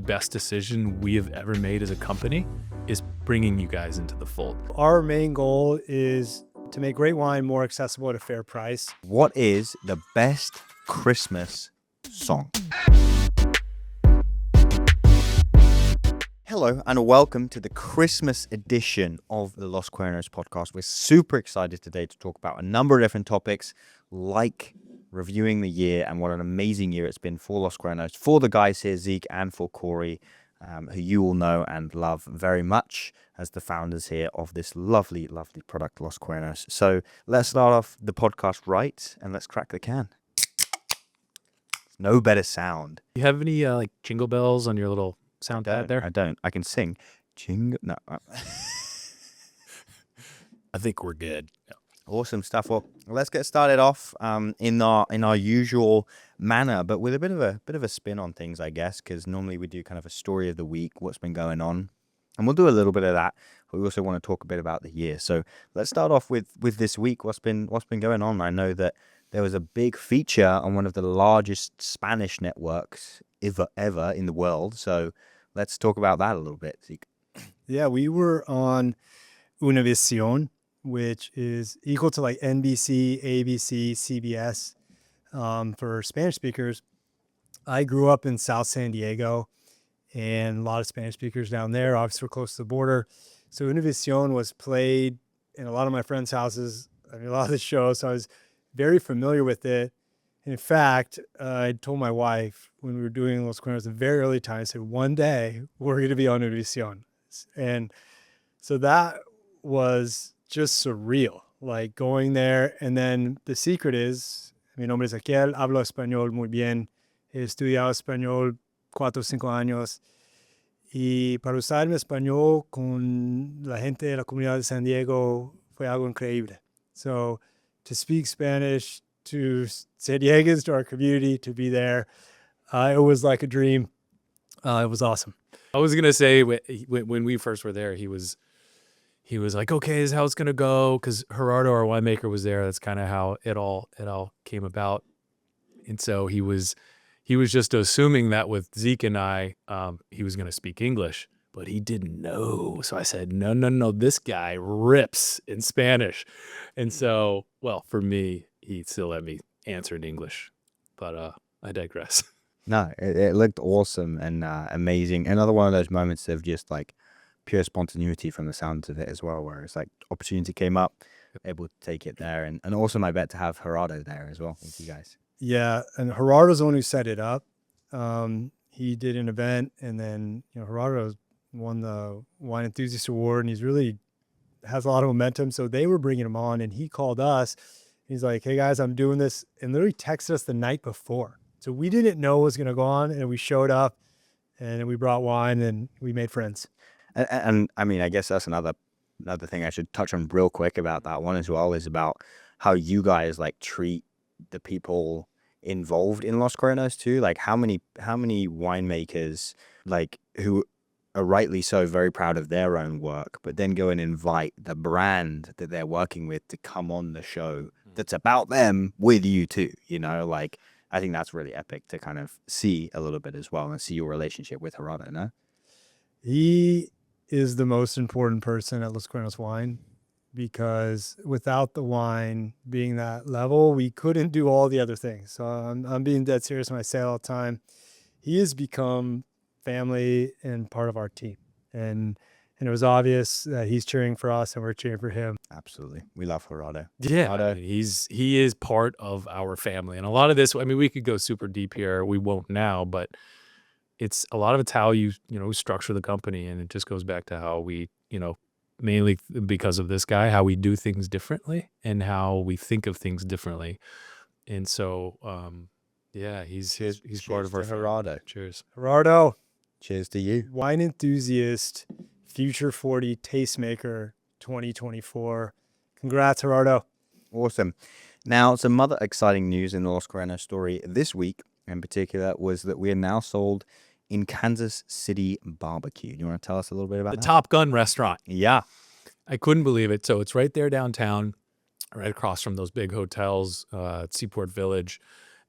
best decision we have ever made as a company is bringing you guys into the fold. Our main goal is to make great wine more accessible at a fair price. What is the best Christmas song? Hello and welcome to the Christmas edition of the Los Cuernos podcast. We're super excited today to talk about a number of different topics like reviewing the year and what an amazing year it's been for Los Cuernos, for the guys here, Zeke and for Cory, who you all know and love very much as the founders here of this lovely, lovely product, Los Cuernos. So let's start off the podcast right and let's crack the can. No better sound. Do you have any like jingle bells on your little sound pad there? I don't. I can sing. Jingle. No. I think we're good. Awesome stuff. Well, let's get started off in our usual manner, but with a bit of a spin on things, I guess, because normally we do kind of a story of the week, what's been going on, and we'll do a little bit of that. But we also want to talk a bit about the year. So let's start off with this week. What's been going on? I know that there was a big feature on one of the largest Spanish networks ever in the world. So let's talk about that a little bit, Zeke. Yeah, we were on Univision, which is equal to like NBC, ABC, CBS for Spanish speakers. I grew up in South San Diego and a lot of Spanish speakers down there. Obviously, we're close to the border. So Univision was played in a lot of my friends' houses. I mean, a lot of the shows. So I was very familiar with it. In fact, I told my wife when we were doing Los Cuernos at a very early time, I said, one day we're going to be on Univision. And so that was just surreal, like going there. And then the secret is, mi nombre es Ezequiel, hablo español muy bien, he estudiado español 4 o 5 años. Y para usar mi español con la gente de la comunidad de San Diego fue algo increíble. So to speak Spanish to San Diegans, to our community, to be there, it was like a dream. It was awesome. I was going to say when we first were there, he was like, okay, this is how it's going to go. Because Gerardo, our winemaker, was there. That's kind of how it all came about. And so he was just assuming that with Zeke and I, he was going to speak English, but he didn't know. So I said, no, this guy rips in Spanish. And so, well, for me, he still let me answer in English, but I digress. No, it looked awesome and amazing. Another one of those moments of just like pure spontaneity from the sounds of it as well, where it's like opportunity came up, able to take it there. And awesome, I bet, to have Gerardo there as well with you guys. Yeah, and Gerardo's the one who set it up. He did an event, and then Gerardo won the Wine Enthusiast Award, and he's really has a lot of momentum. So they were bringing him on, and he called us. He's like, hey, guys, I'm doing this, and literally texted us the night before. So we didn't know what was going to go on, and we showed up, and we brought wine, and we made friends. And I mean, I guess that's another thing I should touch on real quick about that one as well, is about how you guys like treat the people involved in Los Cuernos too. Like how many winemakers like who are rightly so very proud of their own work, but then go and invite the brand that they're working with to come on the show that's about them with you too, like I think that's really epic to kind of see a little bit as well and see your relationship with Gerardo, no? He is the most important person at Los Cuernos Wine, because without the wine being that level, we couldn't do all the other things. So I'm being dead serious when I say it all the time. He has become family and part of our team. And it was obvious that he's cheering for us and we're cheering for him. Absolutely. We love Gerardo. Yeah, Gerardo. he is part of our family. And a lot of this, I mean, we could go super deep here. We won't now, but it's a lot of it's how you structure the company. And it just goes back to how we, mainly because of this guy, how we do things differently and how we think of things differently. And so, yeah, he's part of our family. Gerardo. Cheers. Gerardo. Cheers to you. Wine Enthusiast, Future 40 Tastemaker 2024. Congrats, Gerardo. Awesome. Now, some other exciting news in the Los Cuernos story this week in particular was that we are now sold in Kansas City Barbecue. You want to tell us a little bit about The that? Top Gun restaurant. Yeah. I couldn't believe it. So it's right there downtown, right across from those big hotels, Seaport Village.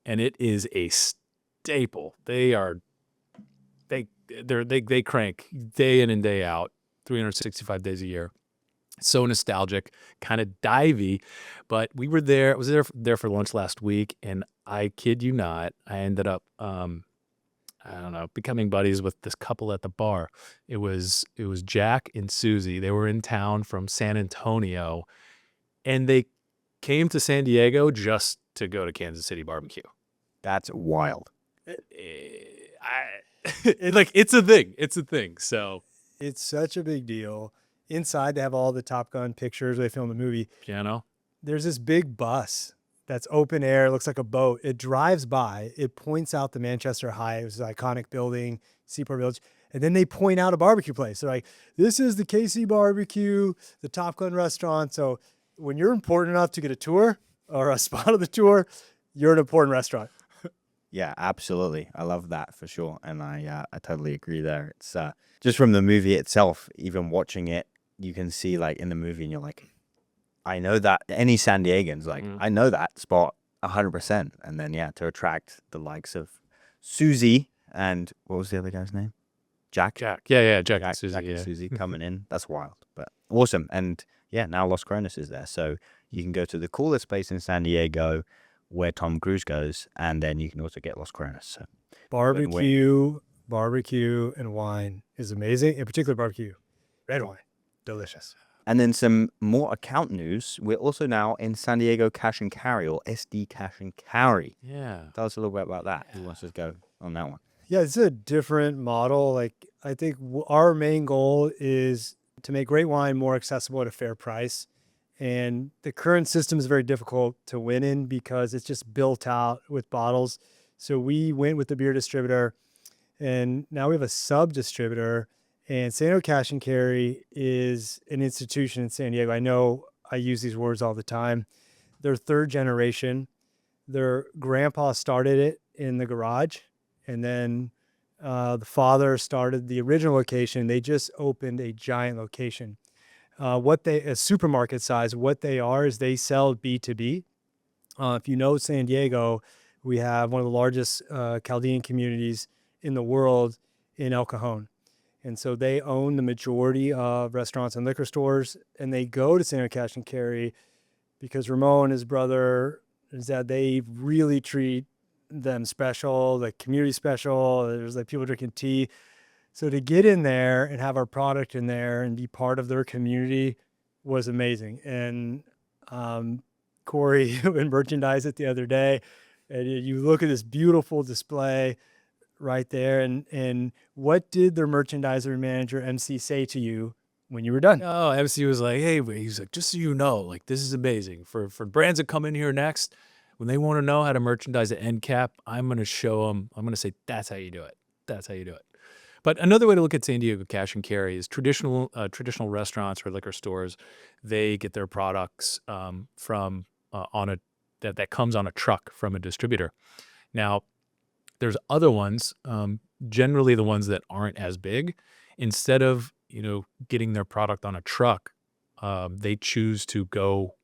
And it is a staple. They they crank day in and day out, 365 days a year. So nostalgic, kind of divey, but we were there. I was there for lunch last week, and I kid you not, I ended up I don't know, becoming buddies with this couple at the bar. It was Jack and Susie. They were in town from San Antonio, and they came to San Diego just to go to Kansas City barbecue. That's wild. It's a thing. It's a thing. So It's such a big deal. Inside, they have all the Top Gun pictures they filmed the movie. piano. There's this big bus that's open air, looks like a boat. It drives by. It points out the Manchester High, it was an iconic building, Seaport Village. And then they point out a barbecue place. They're like, this is the KC Barbecue, the Top Gun restaurant. So when you're important enough to get a tour or a spot of the tour, you're an important restaurant. Yeah, absolutely. I love that for sure. And I totally agree there. It's just from the movie itself, even watching it, you can see like in the movie and you're like, I know that any San Diegans, like I know that spot 100%. And then, yeah, to attract the likes of Susie and what was the other guy's name? Jack? Jack. Yeah. Jack and Susie. Jack Yeah. and Susie coming in. That's wild, but awesome. And yeah, now Los Cuernos is there. So you can go to the coolest place in San Diego where Tom Cruise goes, and then you can also get Los Cuernos. So Barbecue and wine is amazing. In particular, barbecue, red wine, delicious. And then some more account news. We're also now in San Diego Cash and Carry, or SD Cash and Carry. Yeah. Tell us a little bit about that. Who wants to go on that one? Yeah, it's a different model. Like I think our main goal is to make great wine more accessible at a fair price. And the current system is very difficult to win in because it's just built out with bottles. So we went with the beer distributor, and now we have a sub distributor. And San Diego Cash and Carry is an institution in San Diego. I know I use these words all the time. They're third generation. Their grandpa started it in the garage, and then the father started the original location. They just opened a giant location. A supermarket size, what they are is they sell B2B. If you know San Diego, we have one of the largest Chaldean communities in the world in El Cajon. And so they own the majority of restaurants and liquor stores, and they go to San Diego Cash and Carry because Ramon, his brother, his dad, they really treat them special, like community special. There's like people drinking tea. So to get in there and have our product in there and be part of their community was amazing. And Cory merchandised it the other day, and you look at this beautiful display right there. And what did their merchandiser manager MC say to you when you were done? Oh, MC was like, hey, he's like, just so you know, like this is amazing for brands that come in here next. When they want to know how to merchandise an end cap, I'm going to show them. I'm going to say, that's how you do it. That's how you do it. But another way to look at San Diego Cash and Carry is traditional restaurants or liquor stores. They get their products from that comes on a truck from a distributor. Now, there's other ones, generally the ones that aren't as big. Instead of getting their product on a truck, they choose to go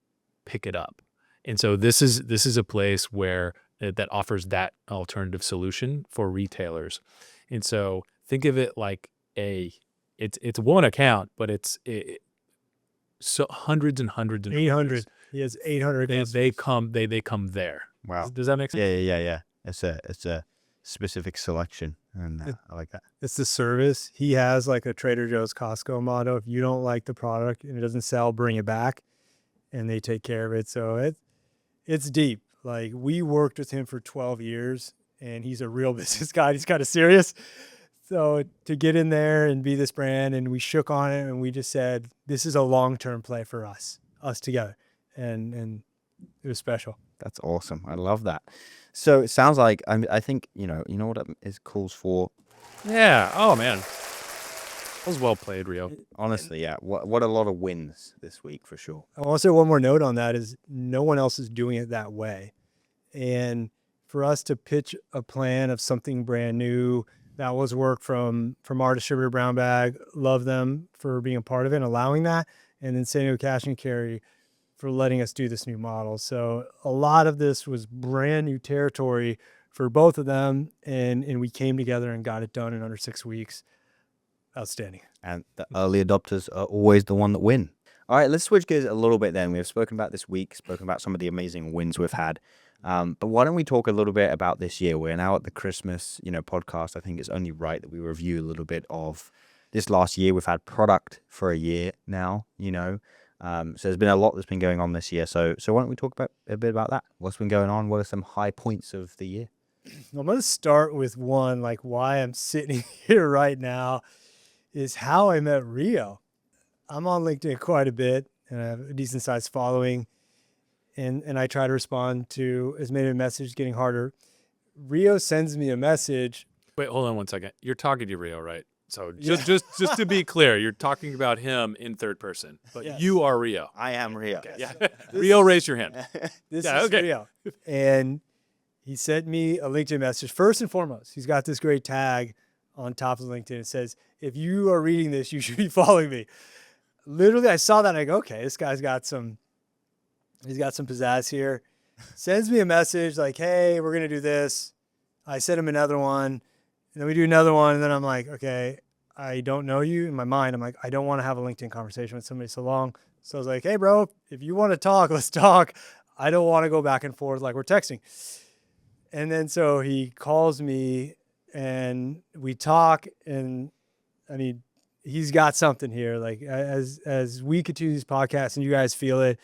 pick it up. And so this is a place where that offers that alternative solution for retailers. And so think of it like it's one account, but so hundreds and hundreds and 800. He has 800. They come there. Wow. Does that make sense? Yeah. It's a specific selection, and I like that. It's the service. He has like a Trader Joe's Costco motto: if you don't like the product and it doesn't sell, bring it back, and they take care of it. So it's deep. Like we worked with him for 12 years, and he's a real business guy. He's kind of serious. So to get in there and be this brand, and we shook on it, and we just said, this is a long-term play for us together. And it was special. That's awesome. I love that. So it sounds like, I think, you know what it is calls for? Yeah. Oh, man. That was well played, Rio. Honestly, yeah. What a lot of wins this week for sure. I want to say one more note on that is no one else is doing it that way. And for us to pitch a plan of something brand new, that was work from our distributor, Brown Bag. Love them for being a part of it and allowing that. And then San Diego Cash and Carry for letting us do this new model. So a lot of this was brand new territory for both of them, and we came together and got it done in under 6 weeks. Outstanding. And the early adopters are always the one that win. All right, let's switch gears a little bit then. We've spoken about this week, spoken about some of the amazing wins we've had. But why don't we talk a little bit about this year? We're now at the Christmas, podcast. I think it's only right that we review a little bit of this last year. We've had product for a year now, so there's been a lot that's been going on this year. So why don't we talk about a bit about that? What's been going on? What are some high points of the year? I'm going to start with one, like why I'm sitting here right now is how I met Rio. I'm on LinkedIn quite a bit and I have a decent sized following, and I try to respond to as many messages, getting harder. Rio sends me a message. Wait, hold on one second. You're talking to Rio, right? So Yeah. just to be clear, you're talking about him in third person, but Yes. you are Rio. I am Rio. Yeah. Rio, raise your hand. This Yeah, is okay. Rio. And he sent me a LinkedIn message. First and foremost, he's got this great tag on top of LinkedIn. It says, if you are reading this, you should be following me. Literally, I saw that and I go, okay, this guy's got some pizzazz here. Sends me a message like, hey, we're going to do this. I sent him another one. And then we do another one. And then I'm like, okay, I don't know you. In my mind, I'm like, I don't want to have a LinkedIn conversation with somebody so long. So I was like, hey, bro, if you want to talk, let's talk. I don't want to go back and forth like we're texting. And then so he calls me and we talk, and I mean, he's got something here. Like as we continue these podcasts and you guys feel it,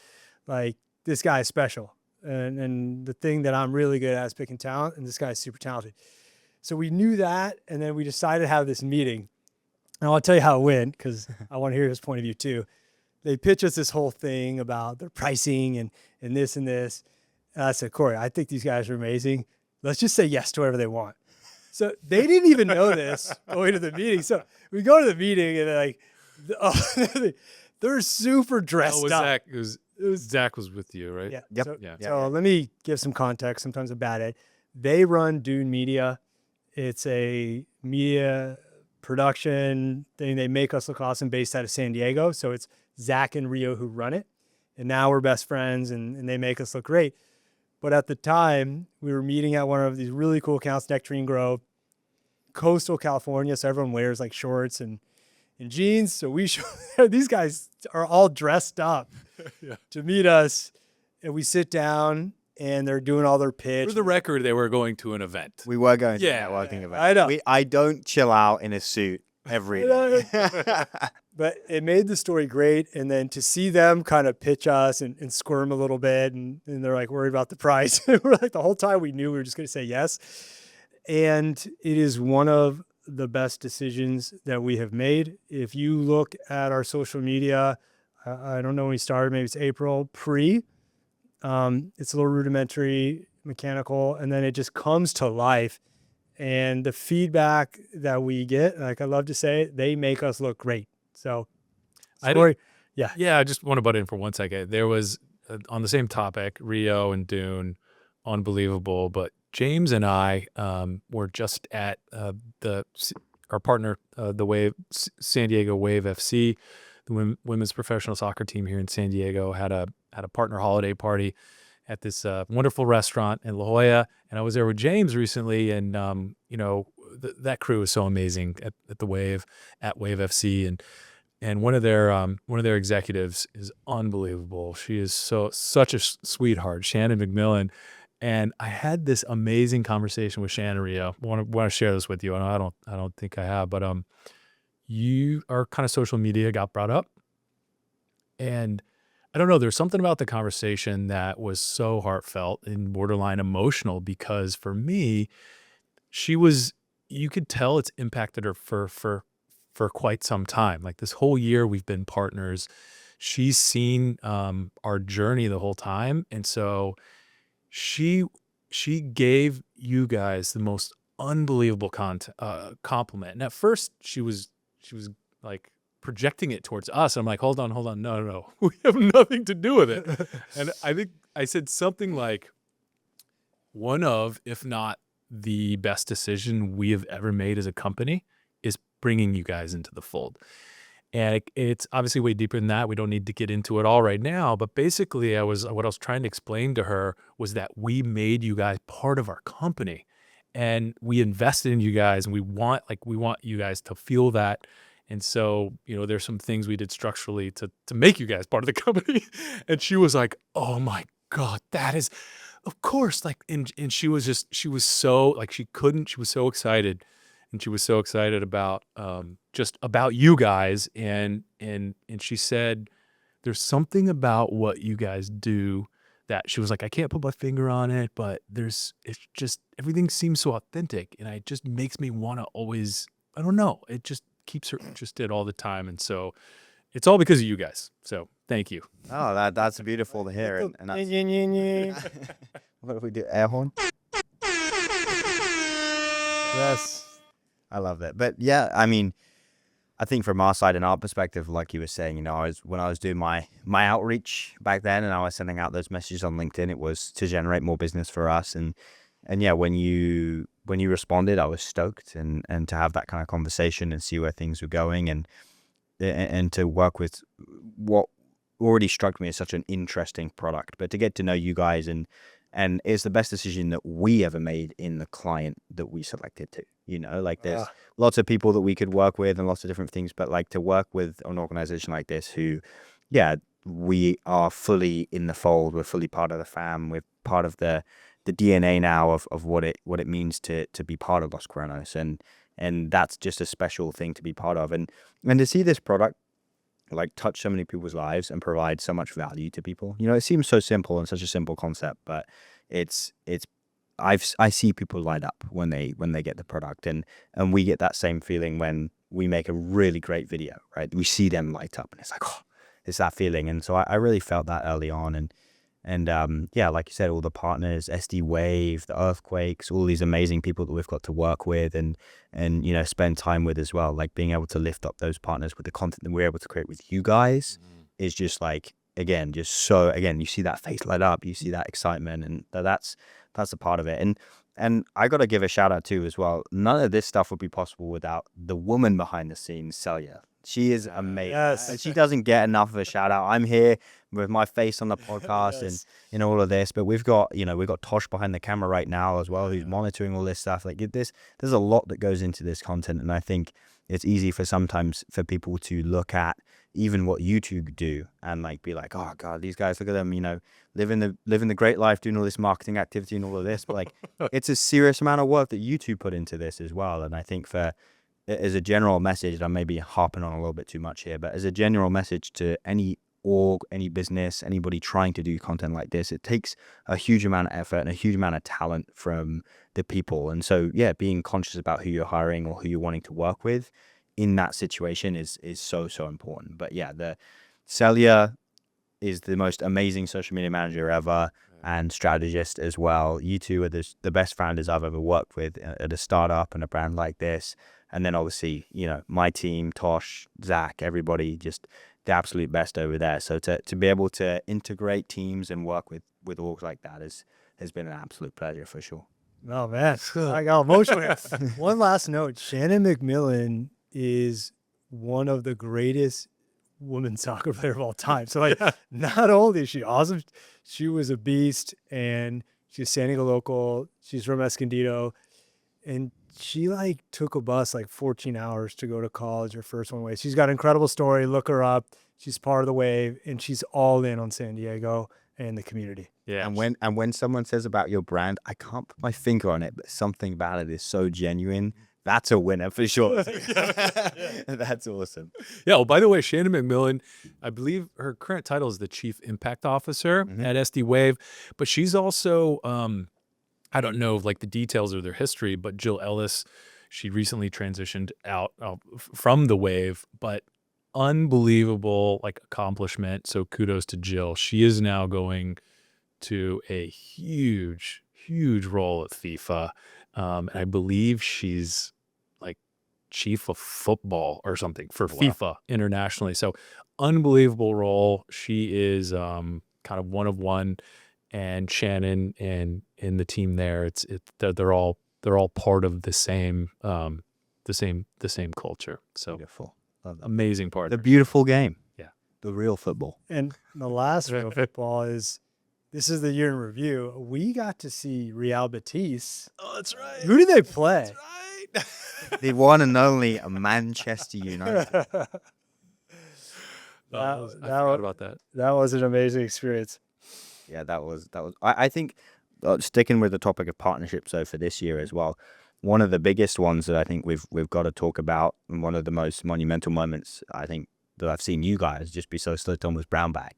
like this guy is special. And the thing that I'm really good at is picking talent, and this guy is super talented. So we knew that, and then we decided to have this meeting. And I'll tell you how it went, because I want to hear his point of view too. They pitch us this whole thing about their pricing and this and this. And I said, Cory, I think these guys are amazing. Let's just say yes to whatever they want. So they didn't even know this going to the meeting. So we go to the meeting and they're super dressed up. Zach. Zach was with you, right? Yeah. Yep. So, Yeah. so let me give some context. Sometimes I'm bad at it. They run Dune Media. It's a media production thing. They make us look awesome, based out of San Diego. So it's Zach and Rio who run it. And now we're best friends, and they make us look great. But at the time, we were meeting at one of these really cool accounts, Nectarine Grove, coastal California. So everyone wears like shorts and jeans. So these guys are all dressed up Yeah. to meet us. And we sit down and they're doing all their pitch. For the record, they were going to an event. We were going to Yeah. a networking event. I know. I don't chill out in a suit every day. But it made the story great. And then to see them kind of pitch us and squirm a little bit, and they're like worried about the price. We're like, the whole time we knew we were just going to say yes. And it is one of the best decisions that we have made. If you look at our social media, I don't know when we started, maybe it's April, it's a little rudimentary, mechanical, and then it just comes to life. And the feedback that we get, like I love to say, they make us look great. So, story, Yeah, I just want to butt in for 1 second. There was, on the same topic, Rio and Dune, unbelievable. But James and I were just at our partner, the Wave, San Diego Wave FC, the women's professional soccer team here in San Diego, had a partner holiday party at this wonderful restaurant in La Jolla. And I was there with James recently, and that crew is so amazing at the Wave, at Wave FC, and one of their executives is unbelievable. She is such a sweetheart, Shannon McMillan. And I had this amazing conversation with Shannon Rio. Want to share this with you. And I don't think I have, but our kind of social media got brought up, and I don't know, there's something about the conversation that was so heartfelt and borderline emotional, because for me, you could tell it's impacted her for quite some time. Like this whole year we've been partners. She's seen our journey the whole time. And so she gave you guys the most unbelievable compliment. And at first she was like projecting it towards us. I'm like, hold on. No. We have nothing to do with it. And I think I said something like, one of, if not the best decision we have ever made as a company is bringing you guys into the fold. And it's obviously way deeper than that. We don't need to get into it all right now. But basically, what I was trying to explain to her was that we made you guys part of our company. and we invested in you guys, and we want you guys to feel that. And so, there's some things we did structurally to make you guys part of the company. And she was like, "Oh my God, that is, of course." Like, and she was so like, she was so excited. And she was so excited about, just about you guys. And she said, there's something about what you guys do that she was like, I can't put my finger on it, but it's just, everything seems so authentic. And it just makes me want to always, I don't know, it just keeps her interested all the time. And so it's all because of you guys. So thank you. Oh, that's beautiful to hear. And that's, what if we do air horn? Yes. I love that. But yeah, I mean, I think from our side and our perspective, like you were saying, when I was doing my outreach back then, and I was sending out those messages on LinkedIn, it was to generate more business for us. And yeah, when you responded, I was stoked, and to have that kind of conversation and see where things were going, and to work with what already struck me as such an interesting product, but to get to know you guys, and it's the best decision that we ever made in the client that we selected to. Like, there's lots of people that we could work with and lots of different things, but like, to work with an organization like this who, yeah, we are fully in the fold, we're fully part of the fam, we're part of the DNA now of what it means to be part of Los Cuernos, and that's just a special thing to be part of, and to see this product like touch so many people's lives and provide so much value to people. It seems so simple and such a simple concept, but I see people light up when they get the product, and we get that same feeling when we make a really great video, right? We see them light up, and it's like, oh, it's that feeling. And so I really felt that early on, and yeah, like you said, all the partners, SD Wave, the Earthquakes, all these amazing people that we've got to work with and spend time with as well. Like, being able to lift up those partners with the content that we're able to create with you guys is just like, again, you see that face light up, you see that excitement, and that's a part of it. And I got to give a shout out too as well. None of this stuff would be possible without the woman behind the scenes, Celia. She is amazing. Yes. And she doesn't get enough of a shout out. I'm here with my face on the podcast and in all of this, but we've got Tosh behind the camera right now as well, who's monitoring all this stuff. Like, there's a lot that goes into this content, and I think it's easy sometimes for people to look at even what YouTube do and like be like, oh God, these guys, look at them, living the great life, doing all this marketing activity and all of this. But like, it's a serious amount of work that YouTube put into this as well. And I think as a general message, and I may be harping on a little bit too much here, but as a general message to any org, any business, anybody trying to do content like this, it takes a huge amount of effort and a huge amount of talent from the people. And so, yeah, being conscious about who you're hiring or who you're wanting to work with in that situation is so important. But yeah, the Celia is the most amazing social media manager ever and strategist as well. You two are the best founders I've ever worked with at a startup and a brand like this. And then obviously, my team, Tosh, Zach, everybody, just the absolute best over there. So to be able to integrate teams and work with orgs like that has been an absolute pleasure for sure. Oh man, I got emotional. One last note: Shannon McMillan is one of the greatest women's soccer player of all time. So like, not only is she awesome, she was a beast, and she's San Diego local. She's from Escondido, and she like took a bus like 14 hours to go to college, her first one way. She's got an incredible story. Look her up. She's part of the wave, and she's all in on San Diego and the community. Yeah. And when someone says about your brand, I can't put my finger on it, but something about it is so genuine. That's a winner for sure. That's awesome. Yeah. Well, by the way, Shannon McMillan, I believe her current title is the Chief Impact Officer at SD Wave, but she's also, I don't know like the details of their history, but Jill Ellis, she recently transitioned out from the Wave, but unbelievable like accomplishment. So kudos to Jill. She is now going to a huge role at FIFA. And I believe she's like chief of football or something for FIFA internationally. So unbelievable role. She is kind of one of one, and Shannon and the team there, they're all part of the same culture. So Beautiful. Love that. amazing part. The beautiful game. Yeah. The real football. And the last real football is this is the year in review. We got to see Real Betis. Oh, that's right. Who did they play? That's right. The one and only Manchester United. I forgot about that. That was an amazing experience. Yeah, that was. I think sticking with the topic of partnerships, though, for this year as well, one of the biggest ones that I think we've got to talk about, and one of the most monumental moments I think that I've seen you guys just be so slick on was Brown Bag.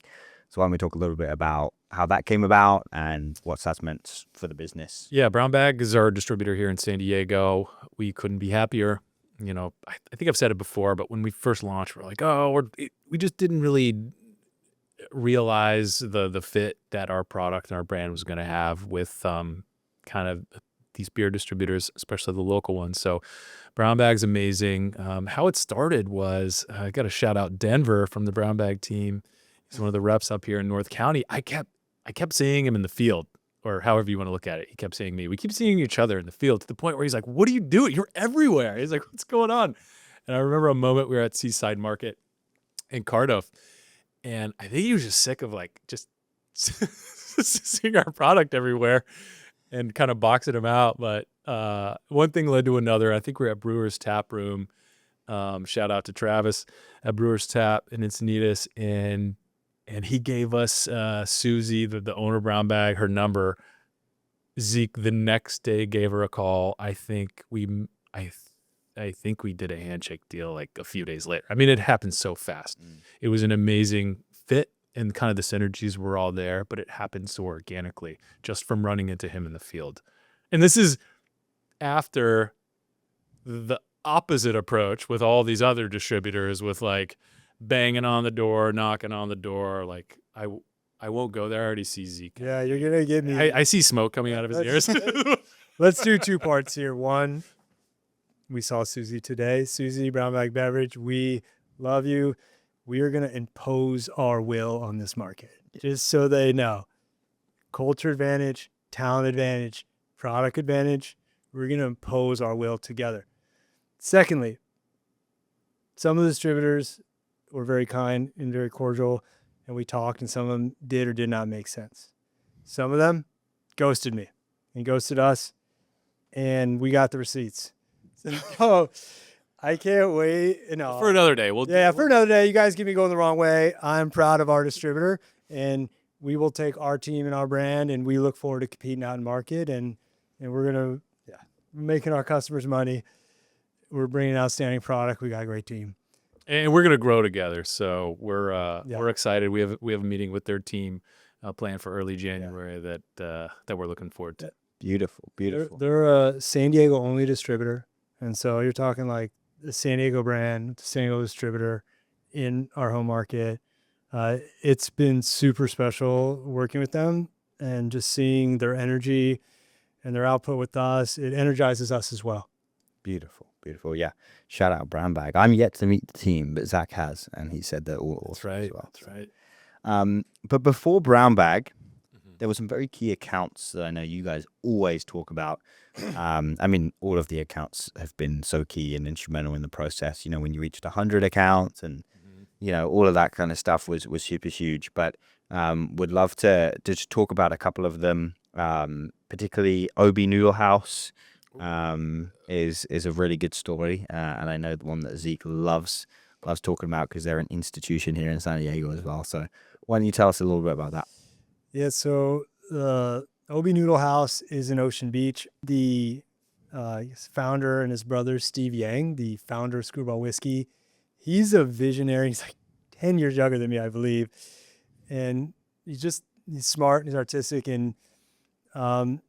So why don't we talk a little bit about how that came about and what that's meant for the business? Yeah, Brown Bag is our distributor here in San Diego. We couldn't be happier. You know, I think I've said it before, but when we first launched, we're like, we just didn't really realize the fit that our product and our brand was going to have with kind of these beer distributors, especially the local ones. So Brown Bag's amazing. How it started was I got to shout out Denver from the Brown Bag team. He's one of the reps up here in North County. I kept seeing him in the field, or however you want to look at it. He kept seeing me. We keep seeing each other in the field to the point where he's like, "What are you doing? You're everywhere." He's like, "What's going on?" And I remember a moment we were at Seaside Market in Cardiff, and I think he was just sick of like just seeing our product everywhere and kind of boxing him out. But one thing led to another. I think we were at Brewer's Tap Room. Shout out to Travis at Brewer's Tap in Encinitas, and he gave us Susie, the owner of Brown Bag, her number. Zeke the next day gave her a call. I think we did a handshake deal like a few days later. I mean, it happened so fast. It was an amazing fit, and kind of the synergies were all there, but it happened so organically just from running into him in the field. And this is after the opposite approach with all these other distributors with like banging on the door, knocking on the door. Like I won't go there. I already see Zeke. Yeah, you're going to get me. I see smoke coming out of his ears. Let's do two parts here. One, we saw Susie today. Susie, Brown Bag Beverage, we love you. We are going to impose our will on this market, just so they know. Culture advantage, talent advantage, product advantage. We're going to impose our will together. Secondly, some of the distributors were very kind and very cordial, and we talked, and some of them did or did not make sense. Some of them ghosted me and ghosted us, and we got the receipts. So I can't wait. For another day. For another day. You guys get me going the wrong way. I'm proud of our distributor, and we will take our team and our brand, and we look forward to competing out in market, and we're going to making our customers money. We're bringing an outstanding product. We got a great team. And we're going to grow together. So we're excited. We have a meeting with their team planned for early January that we're looking forward to. Beautiful. They're a San Diego only distributor. And so you're talking like the San Diego brand, the San Diego distributor in our home market. It's been super special working with them and just seeing their energy and their output with us. It energizes us as well. Beautiful. Yeah. Shout out Brown Bag. I'm yet to meet the team, but Zach has, and he said they're all awesome as well. That's right. But before Brown Bag, there were some very key accounts that I know you guys always talk about. I mean, all of the accounts have been so key and instrumental in the process. You know, when you reached 100 accounts and, you know, all of that kind of stuff was super huge. But would love to just talk about a couple of them, particularly Obi Noodle House is a really good story. And I know the one that Zeke loves talking about because they're an institution here in San Diego as well. So why don't you tell us a little bit about that? Yeah, so Obi Noodle House is in Ocean Beach. The founder and his brother, Steve Yang, the founder of Screwball Whiskey, he's a visionary. He's like 10 years younger than me, I believe. And he's smart and he's artistic. And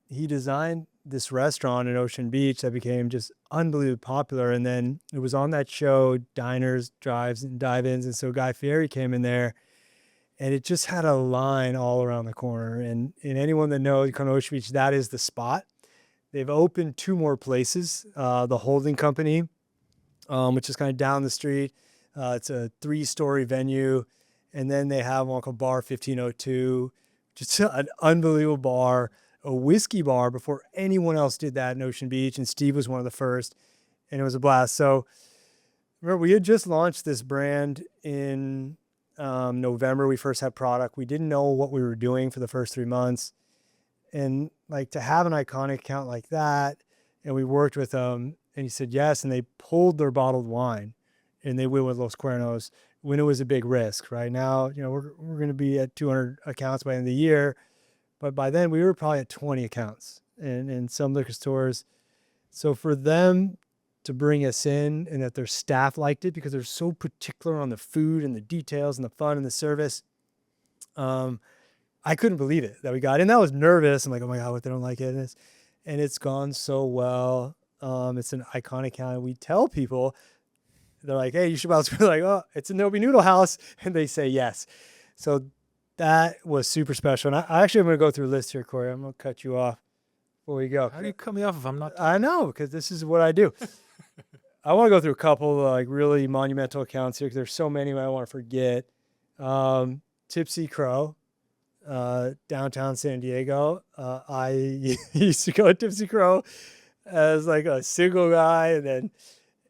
he designed this restaurant in Ocean Beach that became just unbelievably popular. And then it was on that show, Diners, Drives, and Dive-Ins. And so Guy Fieri came in there. And it just had a line all around the corner. And anyone that knows Ocean Beach, that is the spot. They've opened 2 more places. The Holding Company, which is kind of down the street. It's a 3-story venue. And then they have one called Bar 1502. Just an unbelievable bar, a whiskey bar before anyone else did that in Ocean Beach. And Steve was one of the first. And it was a blast. So remember, we had just launched this brand in November, we first had product. We didn't know what we were doing for the first 3 months. And like to have an iconic account like that, and we worked with them, and he said yes, and they pulled their bottled wine, and they went with Los Cuernos when it was a big risk. Right now, we're going to be at 200 accounts by the end of the year, but by then we were probably at 20 accounts in some liquor stores. So for them to bring us in, and that their staff liked it because they're so particular on the food and the details and the fun and the service, I couldn't believe it that we got in. I was nervous. I'm like, oh my God, what they don't like it. And it's gone so well. It's an iconic account. We tell people, they're like, hey, you should buy this. We're like, oh, it's a Nobi Noodle House. And they say yes. So that was super special. And I actually am going to go through a list here, Cory. I'm going to cut you off before we go. How do you cut me off if I'm not? I know, because this is what I do. I want to go through a couple of like really monumental accounts here because there's so many I want to forget. Tipsy Crow, downtown San Diego. I used to go to Tipsy Crow as like a single guy,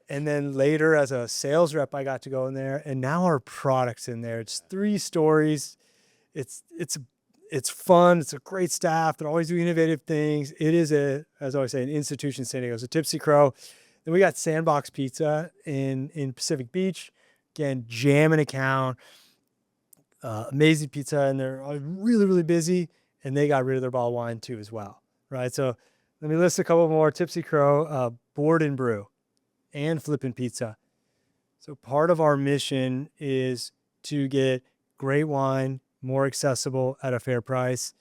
and then later as a sales rep, I got to go in there, and now our product's in there. It's 3 stories. It's fun. It's a great staff. They're always doing innovative things. It is as I always say, an institution in San Diego. So Tipsy Crow. Then we got Sandbox Pizza in Pacific Beach. Again, jamming account. Amazing pizza, and they're really, really busy, and they got rid of their bottled wine too as well, right? So let me list a couple more. Tipsy Crow, Board and Brew, and Flippin' Pizza. So part of our mission is to get great wine more accessible at a fair price.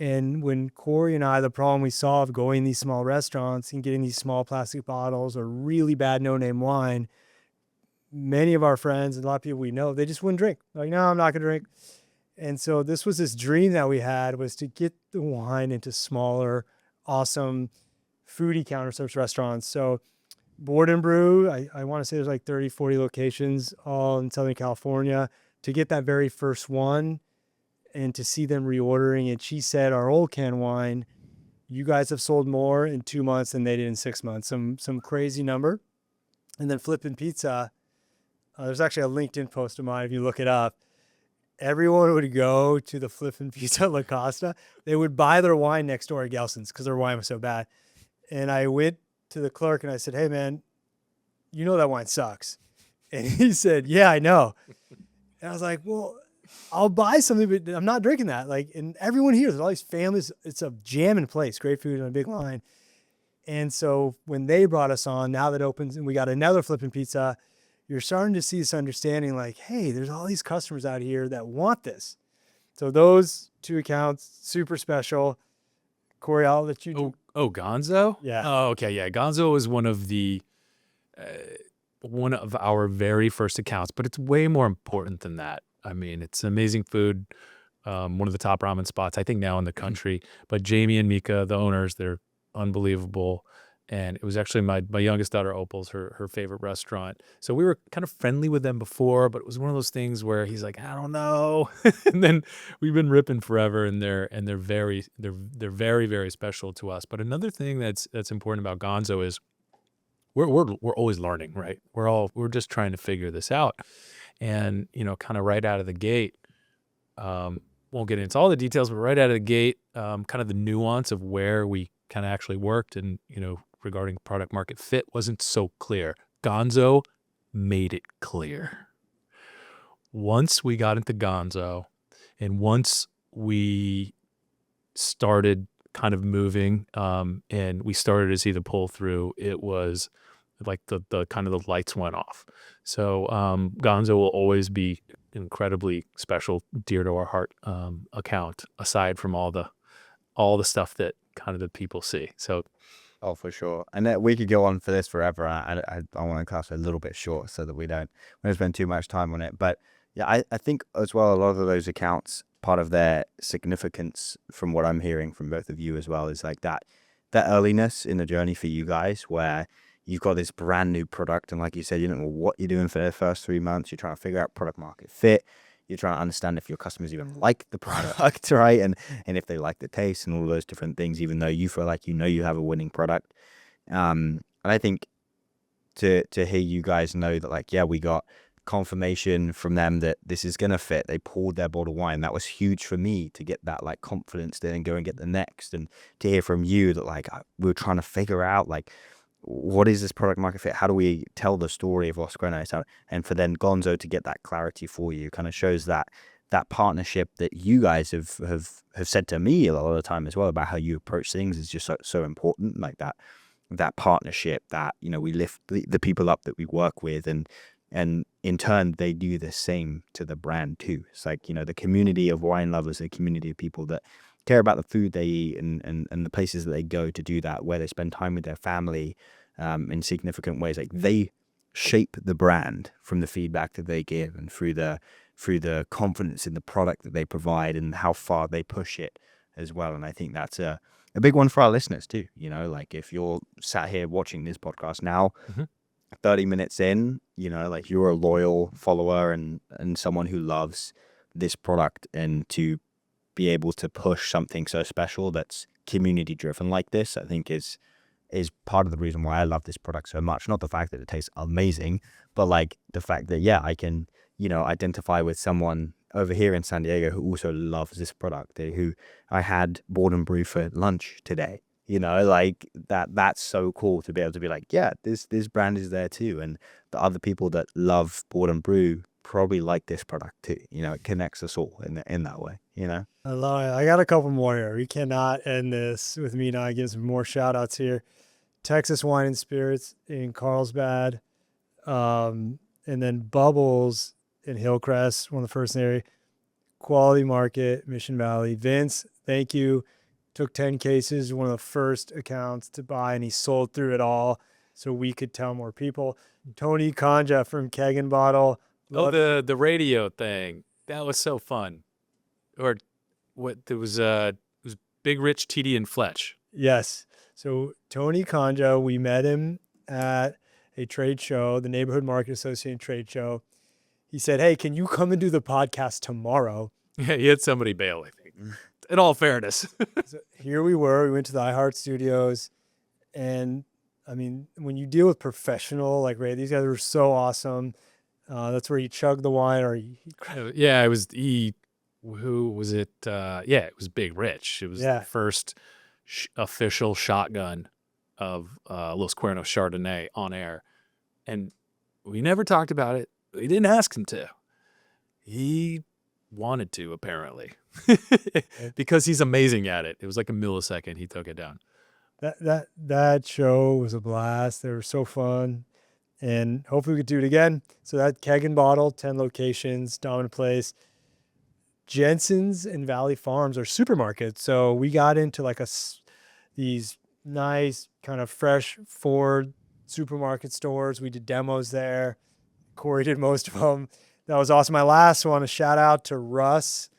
And when Cory and I, the problem we solved going these small restaurants and getting these small plastic bottles or really bad no-name wine, many of our friends and a lot of people we know, they just wouldn't drink. Like, no, I'm not going to drink. And so this was this dream that we had, was to get the wine into smaller, awesome foodie counter service restaurants. So Board and Brew, I want to say there's like 30, 40 locations all in Southern California. To get that very first one and to see them reordering. And she said, our old can wine, you guys have sold more in 2 months than they did in 6 months. Some crazy number. And then Flippin' Pizza, there's actually a LinkedIn post of mine if you look it up. Everyone would go to the Flippin' Pizza La Costa. They would buy their wine next door at Gelson's because their wine was so bad. And I went to the clerk and I said, hey man, you know that wine sucks. And he said, yeah, I know. And I was like, well, I'll buy something, but I'm not drinking that. Like, and everyone here, there's all these families. It's a jamming place, great food and a big line. And so when they brought us on, now that opens and we got another Flippin' Pizza, you're starting to see this understanding like, hey, there's all these customers out here that want this. So those 2 accounts, super special. Cory, I'll let you do. Oh, Gonzo? Yeah. Oh, okay. Yeah. Gonzo was one of our very first accounts, but it's way more important than that. I mean, it's amazing food. One of the top ramen spots, I think, now in the country. But Jamie and Mika, the owners, they're unbelievable. And it was actually my youngest daughter, Opal's, her favorite restaurant. So we were kind of friendly with them before, but it was one of those things where he's like, I don't know. And then we've been ripping forever, and they're very, very special to us. But another thing that's important about Gonzo is we're always learning, right? We're just trying to figure this out. And, kind of right out of the gate, won't get into all the details, but right out of the gate, kind of the nuance of where we kind of actually worked and, regarding product market fit wasn't so clear. Gonzo made it clear. Once we got into Gonzo and once we started kind of moving and we started to see the pull through, it was like the kind of the lights went off. So Gonzo will always be incredibly special, dear to our heart account, aside from all the stuff that kind of the people see. So Oh, for sure. And we could go on for this forever. I want to cut it a little bit short so that we don't spend too much time on it. But yeah, I think as well, a lot of those accounts, part of their significance from what I'm hearing from both of you as well is like that earliness in the journey for you guys where you've got this brand new product. And like you said, you don't know what you're doing for the first 3 months. You're trying to figure out product market fit. You're trying to understand if your customers even like the product, right? And if they like the taste and all those different things, even though you feel like you have a winning product. And I think to hear you guys know that, like, yeah, we got confirmation from them that this is going to fit. They poured their bottle of wine. That was huge for me to get that like confidence then and go and get the next, and to hear from you that like we were trying to figure out like, what is this product market fit? How do we tell the story of Los Cuernos? And for then Gonzo to get that clarity for you kind of shows that partnership that you guys have said to me a lot of the time as well about how you approach things is just so important. Like that partnership, that, you know, we lift the people up that we work with, and in turn they do the same to the brand too. It's like, you know, the community of wine lovers, the community of people that care about the food they eat and the places that they go to do that, where they spend time with their family in significant ways. Like, they shape the brand from the feedback that they give and through the confidence in the product that they provide and how far they push it as well. And I think that's a big one for our listeners too. You know, like if you're sat here watching this podcast now, 30 minutes in, you know, like you're a loyal follower and someone who loves this product, and to be able to push something so special that's community driven like this, I think is part of the reason why I love this product so much. Not the fact that it tastes amazing, but like the fact that, yeah, I can, you know, identify with someone over here in San Diego who also loves this product, who I had Board and Brew for lunch today. You know, like that's so cool to be able to be like, yeah, this brand is there too. And the other people that love Board and Brew probably like this product too. You know, it connects us all in that way, you know? I love it. I got a couple more here. We cannot end this with me not giving some more shout outs here. Texas Wine and Spirits in Carlsbad. And then Bubbles in Hillcrest, one of the first in the area. Quality Market, Mission Valley. Vince, thank you. Took 10 cases, one of the first accounts to buy, and he sold through it all so we could tell more people. Tony Conja from Keg and Bottle. The radio thing. That was so fun. Or what, there was it was Big Rich, TD, and Fletch. Yes. So Tony Conja, we met him at a trade show, the Neighborhood Market Association trade show. He said, hey, can you come and do the podcast tomorrow? Yeah, he had somebody bail, I think. In all fairness. So here we were. We went to the iHeart Studios. And, I mean, when you deal with professional, like Ray, these guys were so awesome. That's where he chugged the wine. Or yeah, it was who was it? Yeah, it was Big Rich. It was the first official shotgun of Los Cuernos Chardonnay on air. And we never talked about it. We didn't ask him to. He wanted to, apparently, because he's amazing at it. It was like a millisecond he took it down. That show was a blast. They were so fun, and hopefully we could do it again. So that Keg and Bottle, 10 locations, dominant place. Jensen's and Valley Farms are supermarkets, so we got into like these nice kind of fresh Ford supermarket stores. We did demos there. Cory did most of them. That was awesome. My last one, a shout out to Russ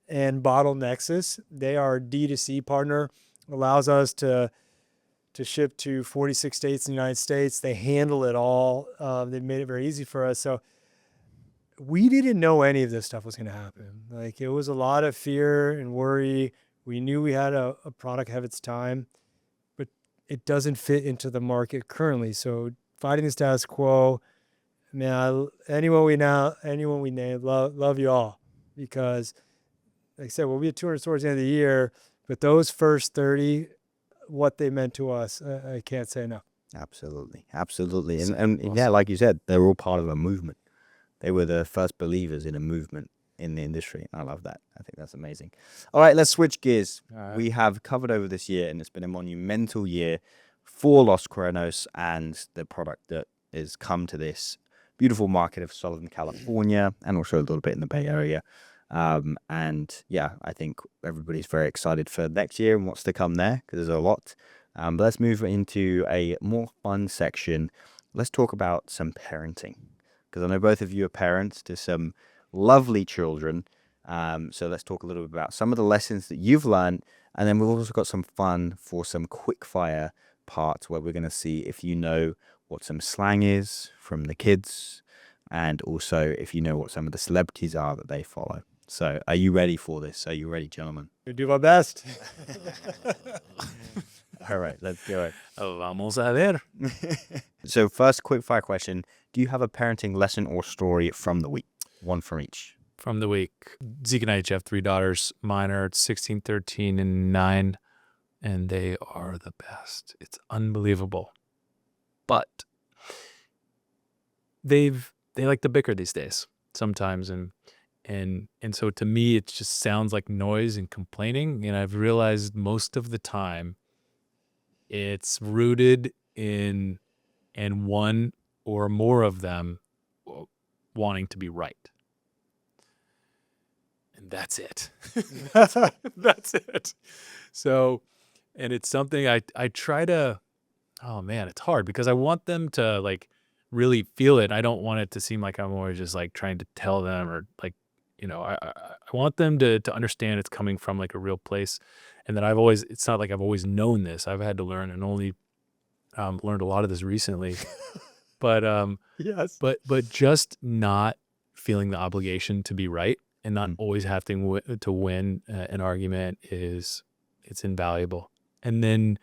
and Bottle Nexus. They are a D2C partner. Allows us to ship to 46 states in the United States. They handle it all. They've made it very easy for us. So we didn't know any of this stuff was going to happen. Like, it was a lot of fear and worry. We knew we had a product have its time, but it doesn't fit into the market currently. So fighting the status quo, man, anyone we name, love you all, because like I said, we'll be at 200 stores at the end of the year, but those first 30, what they meant to us, I can't say enough. Absolutely. And awesome. Yeah, like you said, they're all part of a movement. They were the first believers in a movement in the industry. I love that. I think that's amazing. All right, let's switch gears. Right. We have covered over this year, and it's been a monumental year for Los Cuernos and the product that has come to this beautiful market of Southern California and also a little bit in the Bay Area. And yeah, I think everybody's very excited for next year and what's to come there, because there's a lot. But let's move into a more fun section. Let's talk about some parenting, because I know both of you are parents to some lovely children. So let's talk a little bit about some of the lessons that you've learned. And then we've also got some fun for some quick fire parts where we're going to see if you know what some slang is from the kids, and also if you know what some of the celebrities are that they follow. So are you ready for this? Are you ready, gentlemen? I'll do my best. All right, let's do it. Vamos a ver. So first quick fire question. Do you have a parenting lesson or story from the week? One from each. From the week. Zeke and I each have 3 daughters. Mine are 16, 13, and 9, and they are the best. It's unbelievable. But they like to bicker these days sometimes, and so to me it just sounds like noise and complaining, and I've realized most of the time it's rooted in one or more of them wanting to be right. And that's it. That's it. So, and it's something I try to, oh man, it's hard because I want them to like really feel it. I don't want it to seem like I'm always just like trying to tell them or like, I want them to understand it's coming from like a real place, and that it's not like I've always known this. I've had to learn, and only learned a lot of this recently. But Yes. but just not feeling the obligation to be right and not always having to win an argument it's invaluable. And then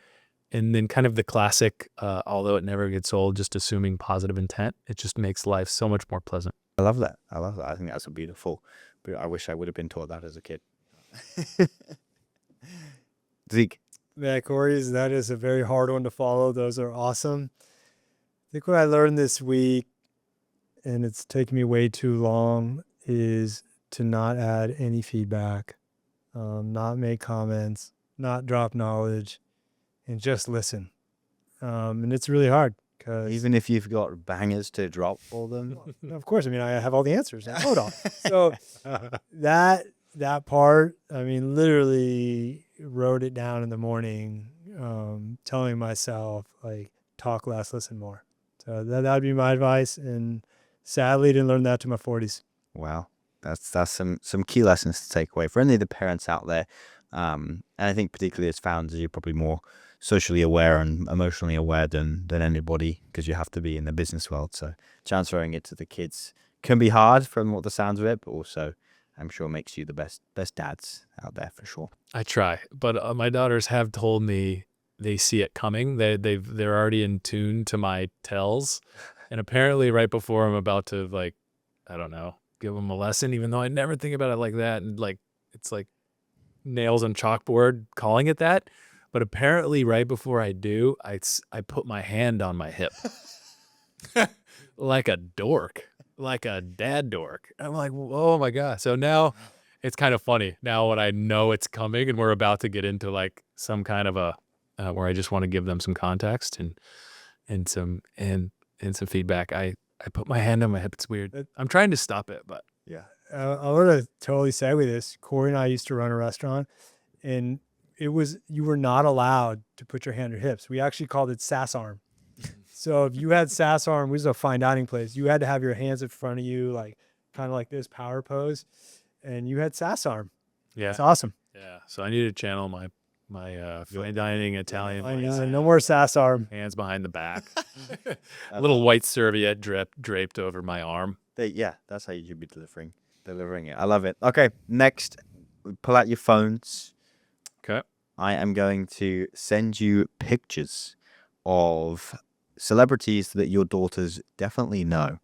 kind of the classic, although it never gets old, just assuming positive intent. It just makes life so much more pleasant. I love that. I think that's a beautiful. But I wish I would have been taught that as a kid. Zeke. Yeah, Cory's, that is a very hard one to follow. Those are awesome. I think what I learned this week, and it's taken me way too long, is to not add any feedback, not make comments, not drop knowledge, and just listen. And it's really hard because Even if you've got bangers to drop for them. of course, I mean, I have all the answers. Hold on. So that part, I mean, literally wrote it down in the morning, telling myself like, talk less, listen more. So that would be my advice. And sadly, didn't learn that to my 40s. Wow, that's some key lessons to take away for any of the parents out there. And I think particularly as founders, you're probably more socially aware and emotionally aware than anybody, because you have to be in the business world. So transferring it to the kids can be hard from what the sounds of it, but also I'm sure makes you the best dads out there for sure. I try, but my daughters have told me they see it coming. They're already in tune to my tells, and apparently right before I'm about to, like, I don't know, give them a lesson, even though I never think about it like that, and like it's like nails on chalkboard calling it that. But apparently right before I do, I put my hand on my hip like a dork, like a dad dork. I'm like, oh my God. So now it's kind of funny now when I know it's coming and we're about to get into like some kind of a, where I just want to give them some context and some feedback. I put my hand on my hip. It's weird. I'm trying to stop it, but Yeah. I want to totally segue this. Cory and I used to run a restaurant, and you were not allowed to put your hand on your hips. We actually called it sass arm. So if you had sass arm, we was a fine dining place. You had to have your hands in front of you, like kind of like this power pose, and you had sass arm. yeah. It's awesome. Yeah. So I need to channel my fine dining Italian. I like, know, no more sass arm. hands behind the back. A little white serviette draped over my arm. Yeah, that's how you should be delivering it. I love it. Okay, next, pull out your phones. Okay. I am going to send you pictures of celebrities that your daughters definitely know,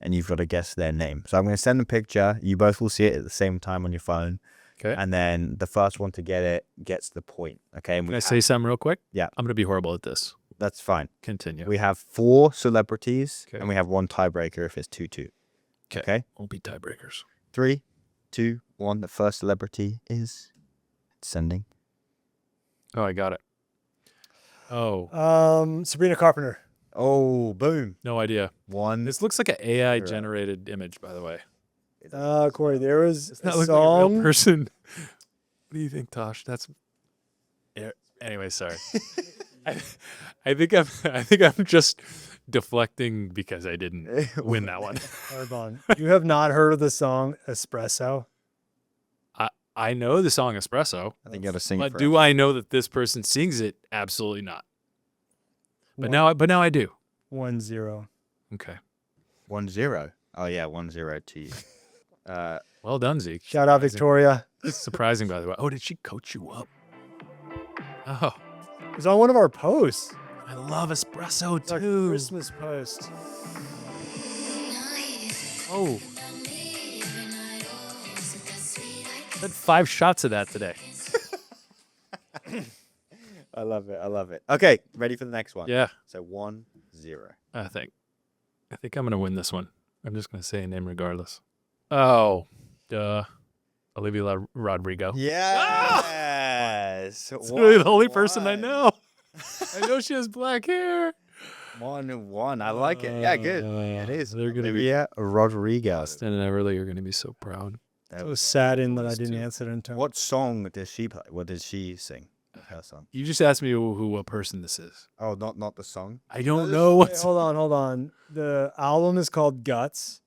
and you've got to guess their name. So I'm going to send a picture. You both will see it at the same time on your phone. Okay. And then the first one to get it gets the point. Okay. And Can I say something real quick? Yeah. I'm going to be horrible at this. That's fine. Continue. We have 4 celebrities, Okay. and we have 1 tiebreaker if it's 2-2. Okay. Won't be tiebreakers. 3, 2, 1. The first celebrity is sending. Oh, I got it. Oh, Sabrina Carpenter. Oh, boom. no idea. 1. This looks like an AI generated image, by the way. Cory, there was It's not a looking like a real song. person. What do you think, Tosh? That's. Anyway, sorry. I think I'm just deflecting because I didn't win that one. Hold on. You have not heard of the song Espresso? I know the song Espresso, I think you got to sing it. but For do I know that this person sings it? Absolutely not. But now I do. 1-0. Okay. 1-0. Oh yeah, 1-0 to you. Well done, Zeke. Shout out Surprising. Victoria. Surprising, by the way. Oh, did she coach you up? Oh, It's on one of our posts. I love espresso It's our too. Christmas post. Oh. Had 5 shots of that today. I love it. I love it. Okay, ready for the next one? Yeah, So 1-0. I think I'm gonna win this one. I'm just gonna say a name regardless. Oh, duh. Olivia Rodrigo. Yes. It's really the only person I 1-1. know. I know she has black hair. 1-1. I like it. Yeah, good. It is. They're gonna be Olivia Rodrigo. Austin and Everly are gonna be so proud. I was saddened that I Those didn't two. answer in time. What song does she play? What does she sing? Her song. You just asked me what person this is. Oh, not the song. I don't know Wait, what's. hold on. The album is called Guts.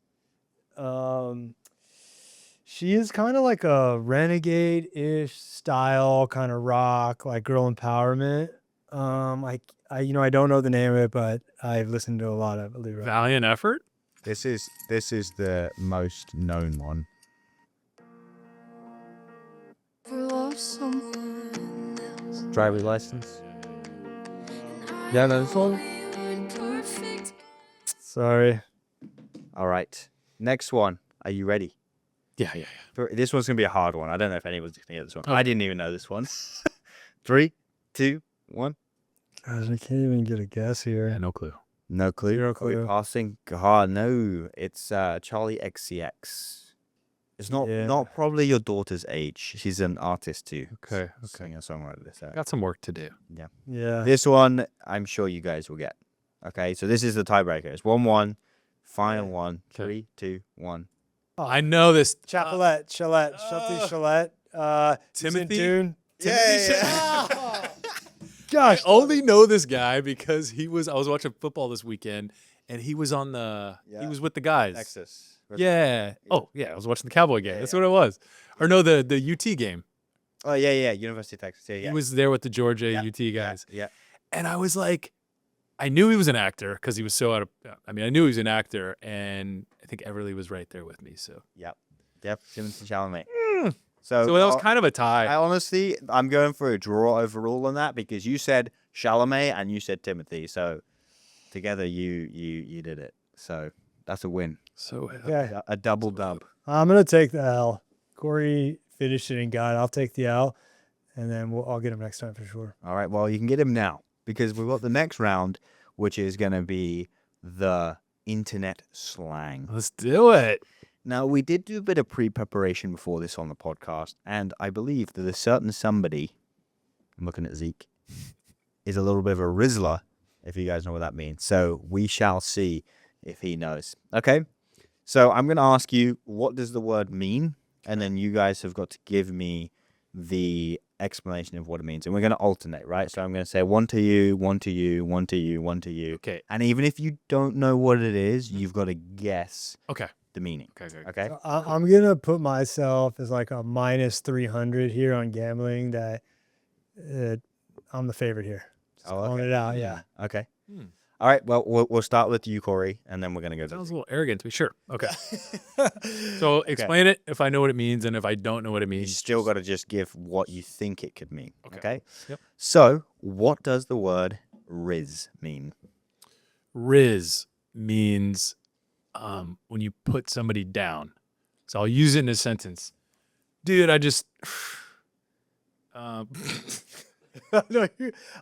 She is kind of like a renegade-ish style kind of rock, like girl empowerment. I don't know the name of it, but I've listened to a lot of Olivia. Valiant effort. This is the most known one. Driver's license. Yeah, no, this one. Sorry. All right. Next one. Are you ready? Yeah. This one's gonna be a hard one. I don't know if anyone's gonna get this one. Oh. I didn't even know this one. 3, 2, 1. Gosh, I can't even get a guess Yeah, here. no clue. No clue. Zero Are we clue. passing? God, no. It's Charlie XCX. It's Yeah. not probably your daughter's age. She's an artist too. Okay. Singer songwriter. So Got some work to do. Yeah. this one, I'm sure you guys will get. Okay, so this is the tiebreaker. It's 1-1. Final one. Okay. 3, 2, 1. I know this. Chapelette, Chalette, Shelty Chalette. he's in Timothy? Dune. Yeah. Gosh. I only know this guy because I was watching football this weekend, and he was on the. Yeah. He was with the guys. Nexus. Yeah. Oh, yeah. I was watching the Cowboy game. Yeah, That's yeah. what it was. Or no, the UT game. Oh yeah. University of Texas. Yeah. He was there with the Georgia Yeah, UT guys. Yeah. And I was like, I knew he was an actor because he was so out of. I mean, I knew he was an actor, and I think Everly was right there with me. So, Yep. Timothy Chalamet. So that was kind of a tie. I honestly, I'm going for a draw overall on that because you said Chalamet and you said Timothy. So together you did it. So that's a win. So Okay. A double dub. I'm going to take the L. Corey finished it and got it. I'll take the L, and then I'll get him next time for sure. All right. Well, you can get him now because we've got the next round, which is going to be the internet slang. let's do it. Now, we did do a bit of pre-preparation before this on the podcast, and I believe that a certain somebody, I'm looking at Zeke, is a little bit of a rizzler, if you guys know what that means. So we shall see if he knows. Okay? So I'm going to ask you, what does the word mean? And then you guys have got to give me the explanation of what it means. And we're going to alternate, right? So I'm going to say one to you, one to you, one to you, one to you. Okay. And even if you don't know what it is, you've got to guess Okay. the meaning. Okay. Okay? So I'm going to put myself as like a minus 300 here on gambling that I'm the favorite here. Just calling it out, yeah. Okay. Hmm. All right. Well, we'll start with you, Corey, and then we're gonna go. Sounds To a little arrogant to me. Sure. Okay. So explain it if I know what it means, and if I don't know what it you means, still got to just give what you think it could mean. Okay. Okay. Yep. So, what does the word "riz" mean? Riz means when you put somebody down. So I'll use it in a sentence. Dude, I just. I know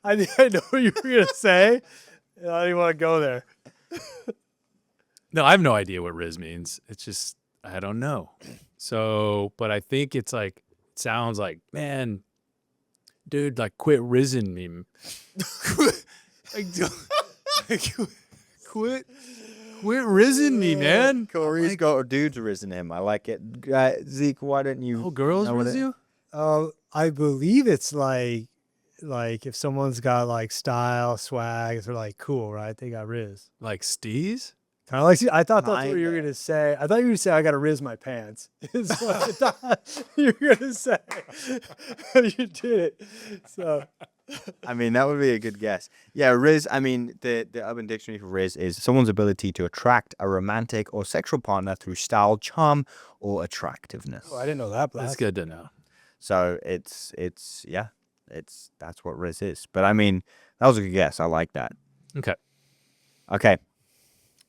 I know what you were going to say. And I didn't want to go there. No, I have no idea what Riz means. It's just I don't know. So, but I think it's like it sounds like, man, dude, like quit rizzing me. Quit rizzing me, man. Corey's got a dude's risen him. I like it. Zeke, why don't you? Oh, girls know what riz it- you? I believe it's like if someone's got like style, swag, they're like cool, right? They got Riz. Like steez? Kind of like I thought that's what you were Kinda. gonna say. I thought you were gonna say I got to Riz my pants. Is what I thought you were gonna say. You did it. So I mean, that would be a good guess. Yeah, riz. I mean, the Urban Dictionary for riz is someone's ability to attract a romantic or sexual partner through style, charm, or attractiveness. I didn't know that. That's good to know. So it's That's what Riz is. But I mean, that was a good guess. I like that. Okay. Okay.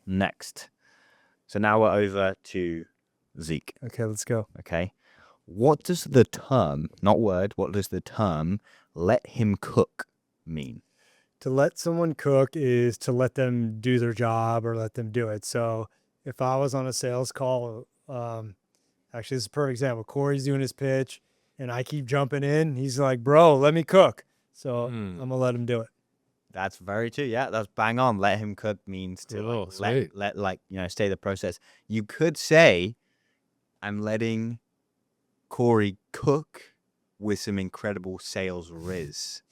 Next. So now we're over to Zeke. Okay, let's go. Okay. What does the term, not word, what does the term "let him cook" mean? To let someone cook is to let them do their job or let them do it. So if I was on a sales call, actually, this is a perfect example. Cory's doing his pitch, and I keep jumping in. He's like, "Bro, let me cook." So I'm gonna let him do it. That's very true. Yeah, that's bang on. Let him cook means to Oh, like, sweet. let stay the process. You could say, "I'm letting Cory cook with some incredible sales Riz."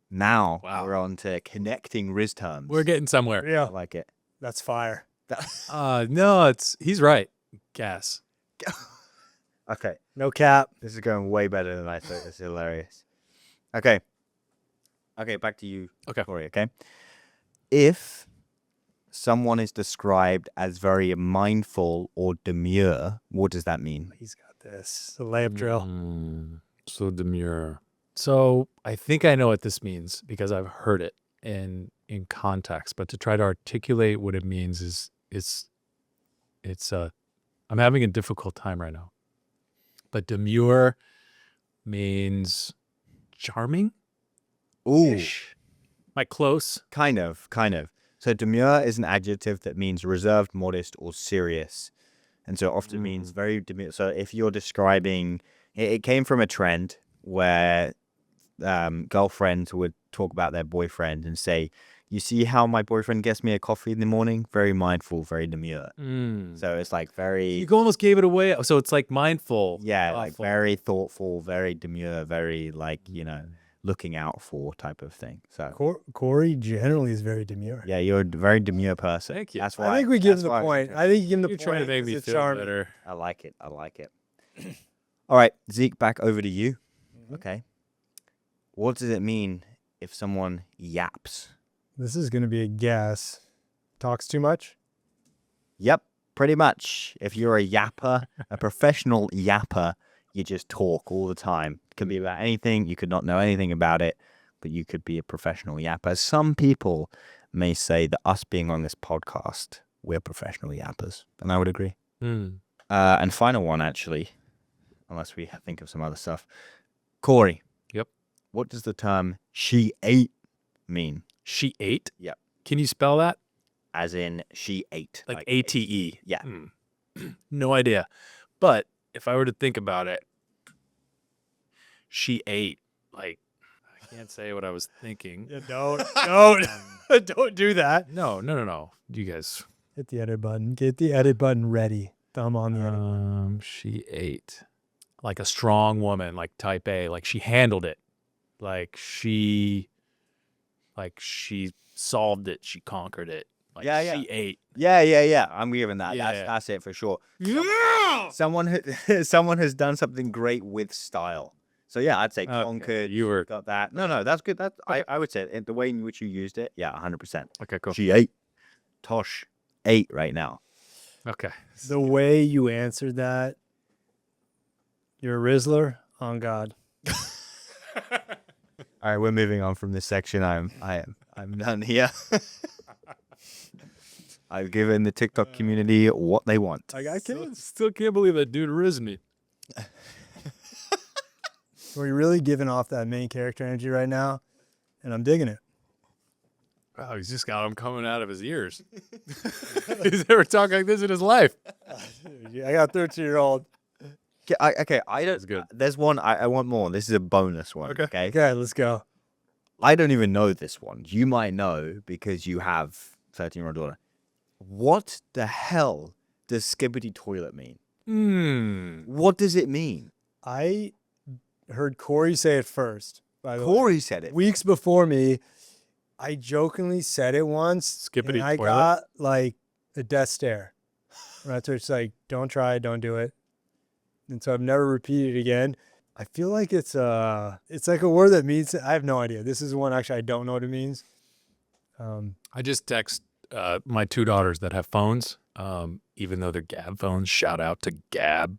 Now Wow. we're on to connecting Riz terms. We're getting somewhere. Yeah, I like it. that's fire. No, he's right. Gas. Okay, No cap. this is going way better than I thought. This is hilarious. Okay, back to you, Okay. Cory. Okay, if someone is described as very mindful or demure, what does that mean? He's got this. The layup drill. So demure. So I think I know what this means because I've heard it in context. But to try to articulate what it means is I'm having a difficult time right now. But demure means charming. Ooh, Am I close? kind of. So demure is an adjective that means reserved, modest, or serious, and so it often means very demure. So if you're describing, it came from a trend where girlfriends would talk about their boyfriend and say, "You see how my boyfriend gets me a coffee in the morning? Very mindful, very demure." So it's like very, You almost gave it away. So it's like mindful. yeah, like thoughtful. very thoughtful, very demure, very like, looking out for type of thing. So Cory generally is very demure. yeah, you're a very demure person. Thank you. That's why I think we give him that's the why I was point. interested. I think you give him the You're point. trying to make 'cause me it's feel charming. better. I like it. All right, Zeke, back over to you. Okay. What does it mean if someone yaps? This is going to be a guess. Talks too much? Yep, pretty much. If you're a yapper, a professional yapper, you just talk all the time. It could be about anything. You could not know anything about it, but you could be a professional yapper. Some people may say that us being on this podcast, we're professional yappers, and I would agree. And final one, actually, unless we think of some other stuff. Cory. Yep. What does the term "she ate" mean? She ate? Yep. Can you spell that? As in, she ate. Like ATE? Yeah. No idea. But if I were to think about it, she ate. Like, I can't say what I was thinking. Yeah, don't don't do that. No. You guys. Hit the edit button. Get the edit button ready. Thumb on the edit button. She ate. Like a strong woman, like type A. Like she handled it. Like she solved it. She conquered it. Like she ate. Yeah. I'm giving that. Yeah. That's it for sure. Yeah. Someone has done something great with style. So yeah, I'd say conquered. You were Got that. No, that's good. That's I would say it, the way in which you used it. Yeah, 100%. okay. Cool. She ate. Tosh ate right now. Okay. The way you answered that, you're a Rizzler on God. All right, we're moving on from this section. I'm done here. I've given the TikTok community what they want. Like, I can't. Still can't believe that dude rizzed me. We're really giving off that main character energy right now, and I'm digging it. Oh, he's just got him coming out of his ears. He's never talked like this in his life. I got a 13-year-old. Okay, I don't. That's good. There's one. I want more. This is a bonus one. Okay. Okay, let's go. I don't even know this one. You might know because you have 13-year-old daughter. What the hell does skibbity toilet mean? What does it mean? I heard Cory say it first. By the way. Cory said it. Weeks before me, I jokingly said it once. Skippity and I toilet? got like a death stare. Right, so it's like, don't try it, don't do it. And so I've never repeated it again. I feel like it's like a word that means, I have no idea. This is one actually I don't know what it means. I just text my two daughters that have phones, even though they're Gab phones. Shout out to Gab.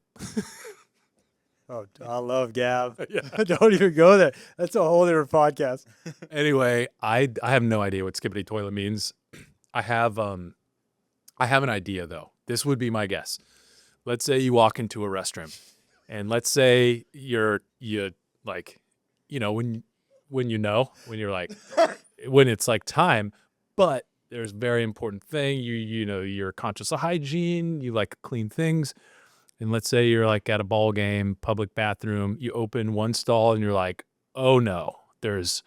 Oh, I love Gab. Don't even go there. That's a whole different podcast. Anyway, I have no idea what skibbity toilet means. I have an idea though. This would be my guess. Let's say you walk into a restroom, and let's say you like, when you're like when it's like time, but there's a very important thing. You're conscious of hygiene. You like clean things. And let's say you're like at a ball game, public bathroom, you open one stall and you're like, oh no, there's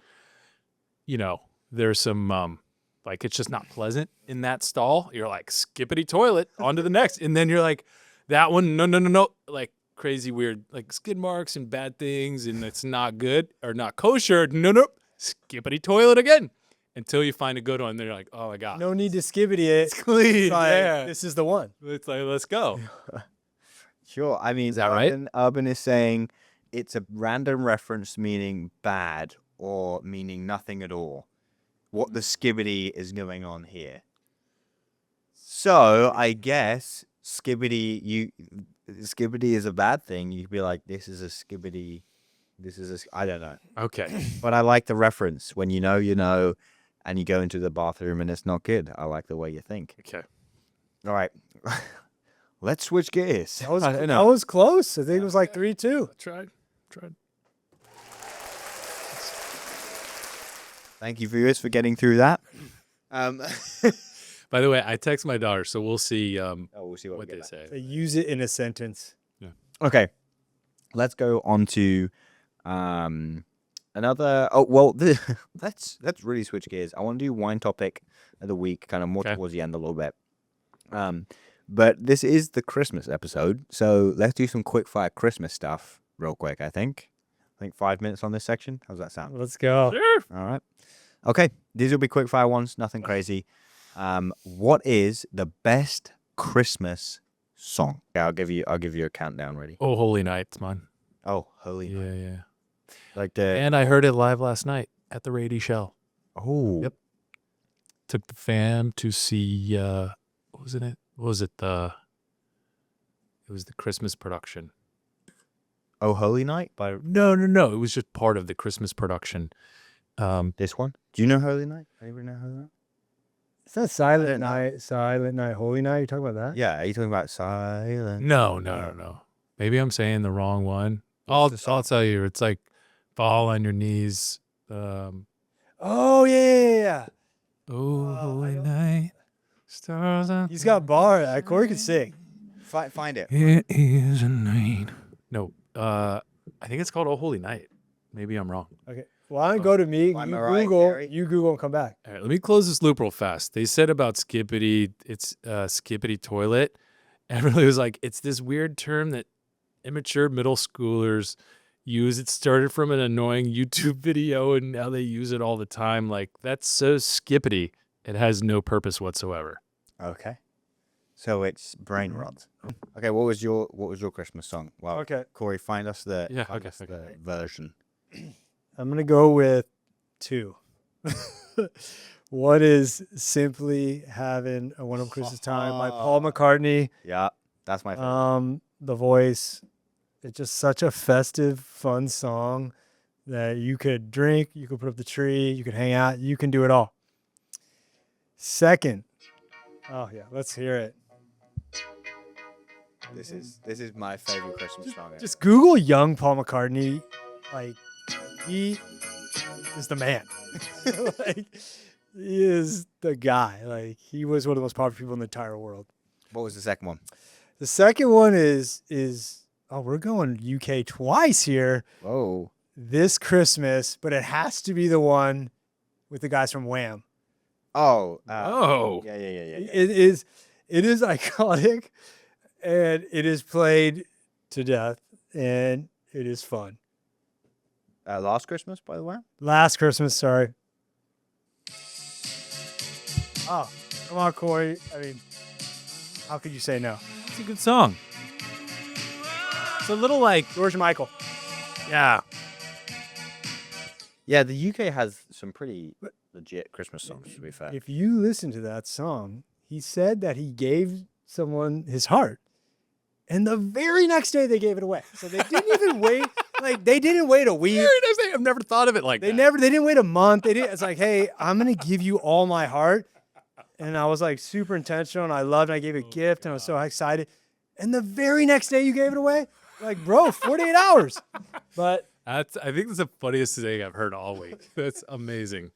some, like, it's just not pleasant in that stall. You're like, skippity toilet, on to the next. And then you're like, that one, no, like crazy weird, like skid marks and bad things. And it's not good or not kosher. No, skippity toilet again. Until you find a good one. Then you're like, oh my God. No need to skibbity it. It's clean. Like, this is the one. It's like, let's go. Sure. I mean, Is that right? Urban is saying it's a random reference meaning bad or meaning nothing at all. What the skibbity is going on here. So I guess skibbity is a bad thing. You could be like, this is a skibbity. I don't know. Okay. But I like the reference. When you know, and you go into the bathroom and it's not good. I like the way you think. Okay. All right. Let's switch gears. That was close. I think it was like 3-2. Tried. Thank you, viewers, for getting through that. By the way, I text my daughter, so we'll see we'll see what we they get say. So use it in a sentence. Okay. Let's go on to another. Oh, well, let's really switch gears. I want to do wine topic of the week, kind of more towards the end a little bit. But this is the Christmas episode, so let's do some quick fire Christmas stuff real quick, I think. 5 minutes on this section. How's that sound? Let's go. Sure. All right. Okay. These will be quick fire ones, nothing crazy. What is the best Christmas song? Yeah, I'll give you a countdown ready. Oh, Holy Night, it's mine. Oh, Holy Night. Yeah. Like the And I heard it live last night at the Rady Shell. Oh. Yep. Took the fam to see what was it? What was it? It was the Christmas production. Oh, Holy Night by No. It was just part of the Christmas production. this one. Do you know Holy Night? Anybody know Holy Night? It's not Silent Night, Holy Night. You talking about that? Yeah. Are you talking about Silent? No. Maybe I'm saying the wrong one. I'll tell you. It's like fall on your knees. Oh, yeah. Oh, Holy Night, stars on. He's got bar. Cory can sing. Find it. It is a night. No, I think it's called Oh Holy Night. Maybe I'm wrong. Okay. Why don't go to me? By You Mariah Google. Carey. You Google and come back. All right, let me close this loop real fast. They said about skippity, it's skippity toilet. Everybody was like, it's this weird term that immature middle schoolers use. It started from an annoying YouTube video, and now they use it all the time. Like, that's so skippity. It has no purpose whatsoever. Okay. So it's brain rot. Okay. What was your Christmas song? Well, Okay. Cory, find us the Okay. the version. I'm going to go with 2. One is Simply Having a Wonderful Christmas Time by Paul McCartney. Yeah, that's my favorite. The voice. It's just such a festive, fun song that you could drink, you could put up the tree, you could hang out, you can do it all. Second. Oh, yeah. Let's hear it. This is my favorite Christmas song. Just Google young Paul McCartney. Like, he is the man. Like, he is the guy. Like, he was one of the most popular people in the entire world. What was the second one? The second one is we're going UK twice here. Whoa. This Christmas, but it has to be the one with the guys from Wham. Oh. Oh. Yeah. It is iconic, and it is played to death, and it is fun. Last Christmas, by the way. Last Christmas, sorry. Oh, come on, Cory. I mean, how could you say no? It's a good song. It's a little like, George Michael. yeah. Yeah, the UK has some pretty legit Christmas songs, to be fair. If you listen to that song, he said that he gave someone his heart. And the very next day they gave it away. So they didn't even wait. Like they didn't wait a week. Very nice thing. I've never thought of it like They that. they didn't wait a month. They didn't. It's like, hey, I'm gonna give you all my heart. And I was like super intentional and I loved it. I gave a gift and I was so excited. And the very next day you gave it away? Like, bro, 48 hours. But I think that's the funniest thing I've heard all week. That's amazing.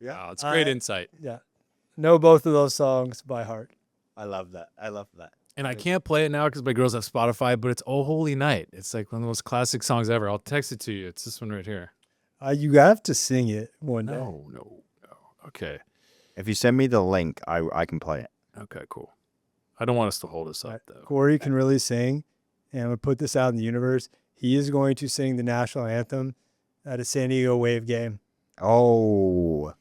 Yeah. Wow, it's great insight. yeah. Know both of those songs by heart. I love that. I love that. And I can't play it now because my girls have Spotify, but it's Oh Holy Night. It's like one of the most classic songs ever. I'll text it to you. It's this one right here. You have to sing it one day. No. Okay. If you send me the link, I can play it. Okay, cool. I don't want us to hold us up, though. Cory can really sing, and I'm going to put this out in the universe. He is going to sing the national anthem at a San Diego Wave game. Oh,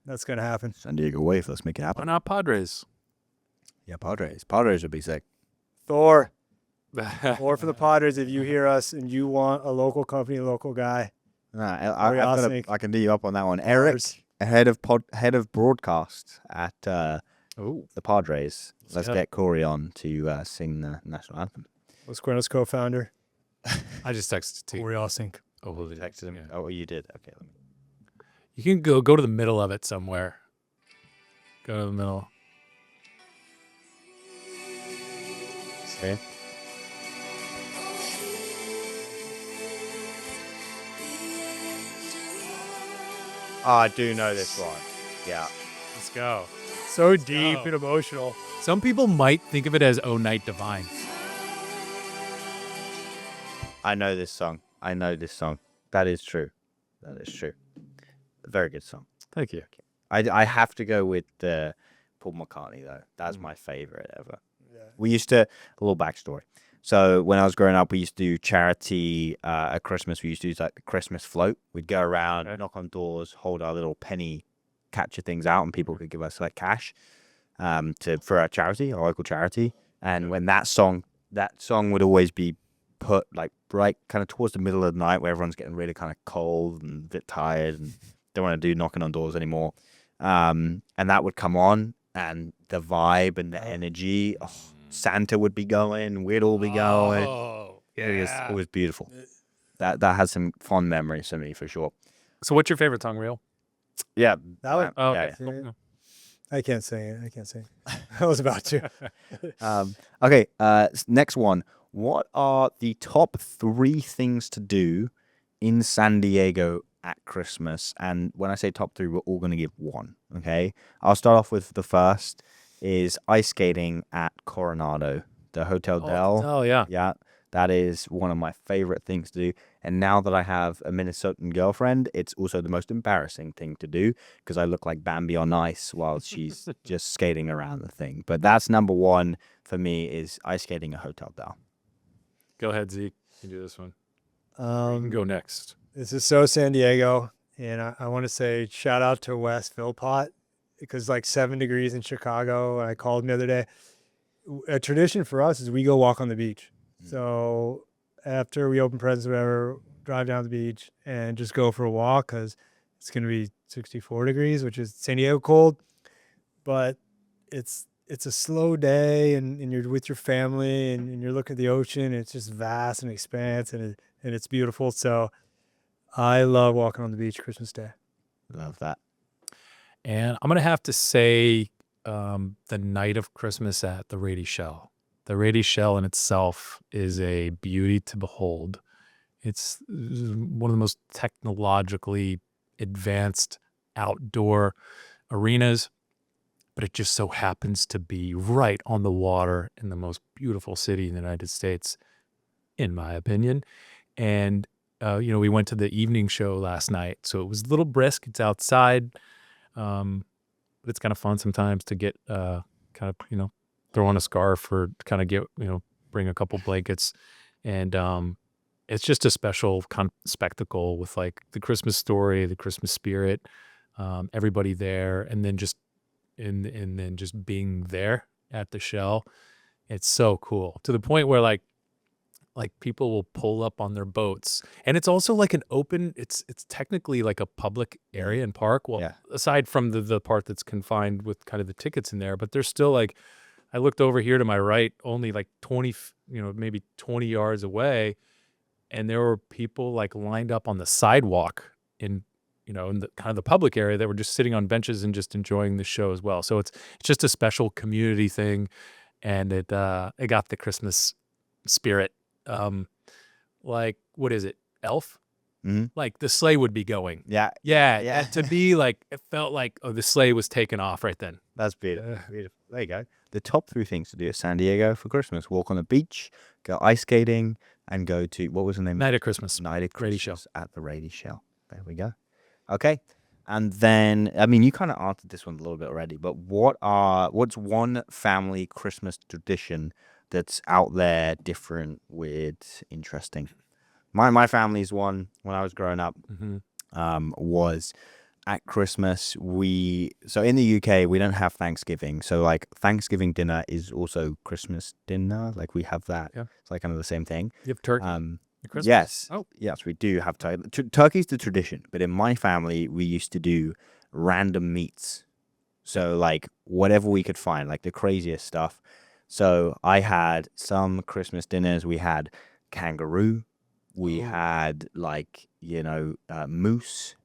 That's going to happen. San Diego Wave. Let's make it Why happen. not Padres? Yeah, Padres. Padres would be sick. Thor. Thor for the Padres. If you hear us and you want a local company, a local guy. Cory Cory Assink. I can do you up on that one. Eric, head of broadcast at the Padres. Let's get Cory on to sing the national anthem. Los Cuernos co-founder. I just texted to you. Cory Assink. Oh, Holy Night. Texted him. Yeah. Oh, you did. Okay. You can go to the middle of it somewhere. Go to the middle. Okay. Oh, I do know this one. Yeah. Let's go. So deep go. and emotional. Some people might think of it as Oh Night Divine. I know this song. That is true. A very good song. Thank you. I have to go with Paul McCartney, though. That's my favorite ever. Yeah. We used to, a little backstory. So when I was growing up, we used to do charity at Christmas. We used to do like the Christmas float. We'd go around, knock on doors, hold our little penny catcher things out, and people could give us like cash for our charity, our local charity. And when that song would always be put like right kind of towards the middle of the night where everyone's getting really kind of cold and a bit tired and don't want to do knocking on doors anymore. And that would come on, and the vibe and the energy. Oh, Santa would be going, we'd all be going. Oh, It was beautiful. That has some fond memories for me for sure. So what's your favorite song, Real? Yeah. That one. Oh, yeah, okay. yeah. Cool. I can't sing it. I was about to. Okay. Next one. What are the top 3 things to do in San Diego at Christmas? And when I say top 3, we're all going to give one. Okay. I'll start off with the first is ice skating at Coronado, the Hotel Del. Oh, yeah. Yeah, that is one of my favorite things to do. And now that I have a Minnesotan girlfriend, it's also the most embarrassing thing to do because I look like Bambi on ice while she's just skating around the thing. But that's number 1 for me is ice skating at Hotel Del. Go ahead, Zeke. You do this one. You Um, can go next. This is so San Diego, and I want to say shout out to Wes Philpott because like 7 degrees in Chicago. I called him the other day. A tradition for us is we go walk on the beach. So after we open presents, whatever, drive down to the beach and just go for a walk because it's going to be 64 degrees, which is San Diego cold, but it's a slow day and you're with your family and you're looking at the ocean. And it's just vast and expanse and it's beautiful. So I love walking on the beach Christmas Day. Love that. And I'm going to have to say the night of Christmas at the Rady Shell. The Rady Shell in itself is a beauty to behold. It's one of the most technologically advanced outdoor arenas, but it just so happens to be right on the water in the most beautiful city in the United States, in my opinion. And, we went to the evening show last night, so it was a little brisk. It's outside. But it's kind of fun sometimes to get throw on a scarf or kind of get, bring a couple blankets. And it's just a special kind of spectacle with like the Christmas story, the Christmas spirit, everybody there. And then just being there at the Shell. It's so cool to the point where like people will pull up on their boats, and it's also like an open, it's technically like a public area and park. Well, Yeah. aside from the part that's confined with kind of the tickets in there, but there's still like, I looked over here to my right, only like 20, maybe 20 yards away, and there were people like lined up on the sidewalk in the kind of the public area that were just sitting on benches and just enjoying the show as well. So it's just a special community thing, and it got the Christmas spirit. Like, what is it? Elf? Mhm. Like the sleigh would be going. Yeah. Yeah. Yeah. And to be like, it felt like, the sleigh was taken off right then. That's beautiful. Beautiful. There you go. The top 3 things to do at San Diego for Christmas: walk on the beach, go ice skating, and go to, what was the name? Night of Christmas. Night of Rady Show. Christmas at the Rady Show. There we go. Okay. And then, I mean, you kind of answered this one a little bit already, but what's one family Christmas tradition that's out there, different, weird, interesting? My family's one, when I was growing up, was at Christmas. So in the UK, we don't have Thanksgiving. So like Thanksgiving dinner is also Christmas dinner. Like we have that. Yeah. It's like kind of the same thing. You have turkey at Christmas? Yes. Oh. Yes, we do have turkey. Turkey's the tradition, but in my family, we used to do random meats. So like whatever we could find, like the craziest stuff. So I had some Christmas dinners. We had kangaroo. We had like, moose.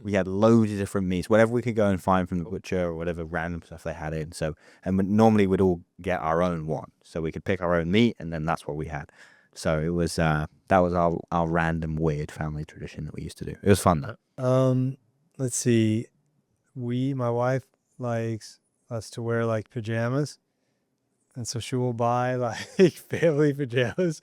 We had loads of different meats, whatever we could go and find from the butcher or whatever random stuff they had in. So, and normally we'd all get our own one. So we could pick our own meat, and then that's what we had. So it was, that was our random weird family tradition that we used to do. It was fun though. Let's see. My wife likes us to wear like pajamas. And so she will buy like family pajamas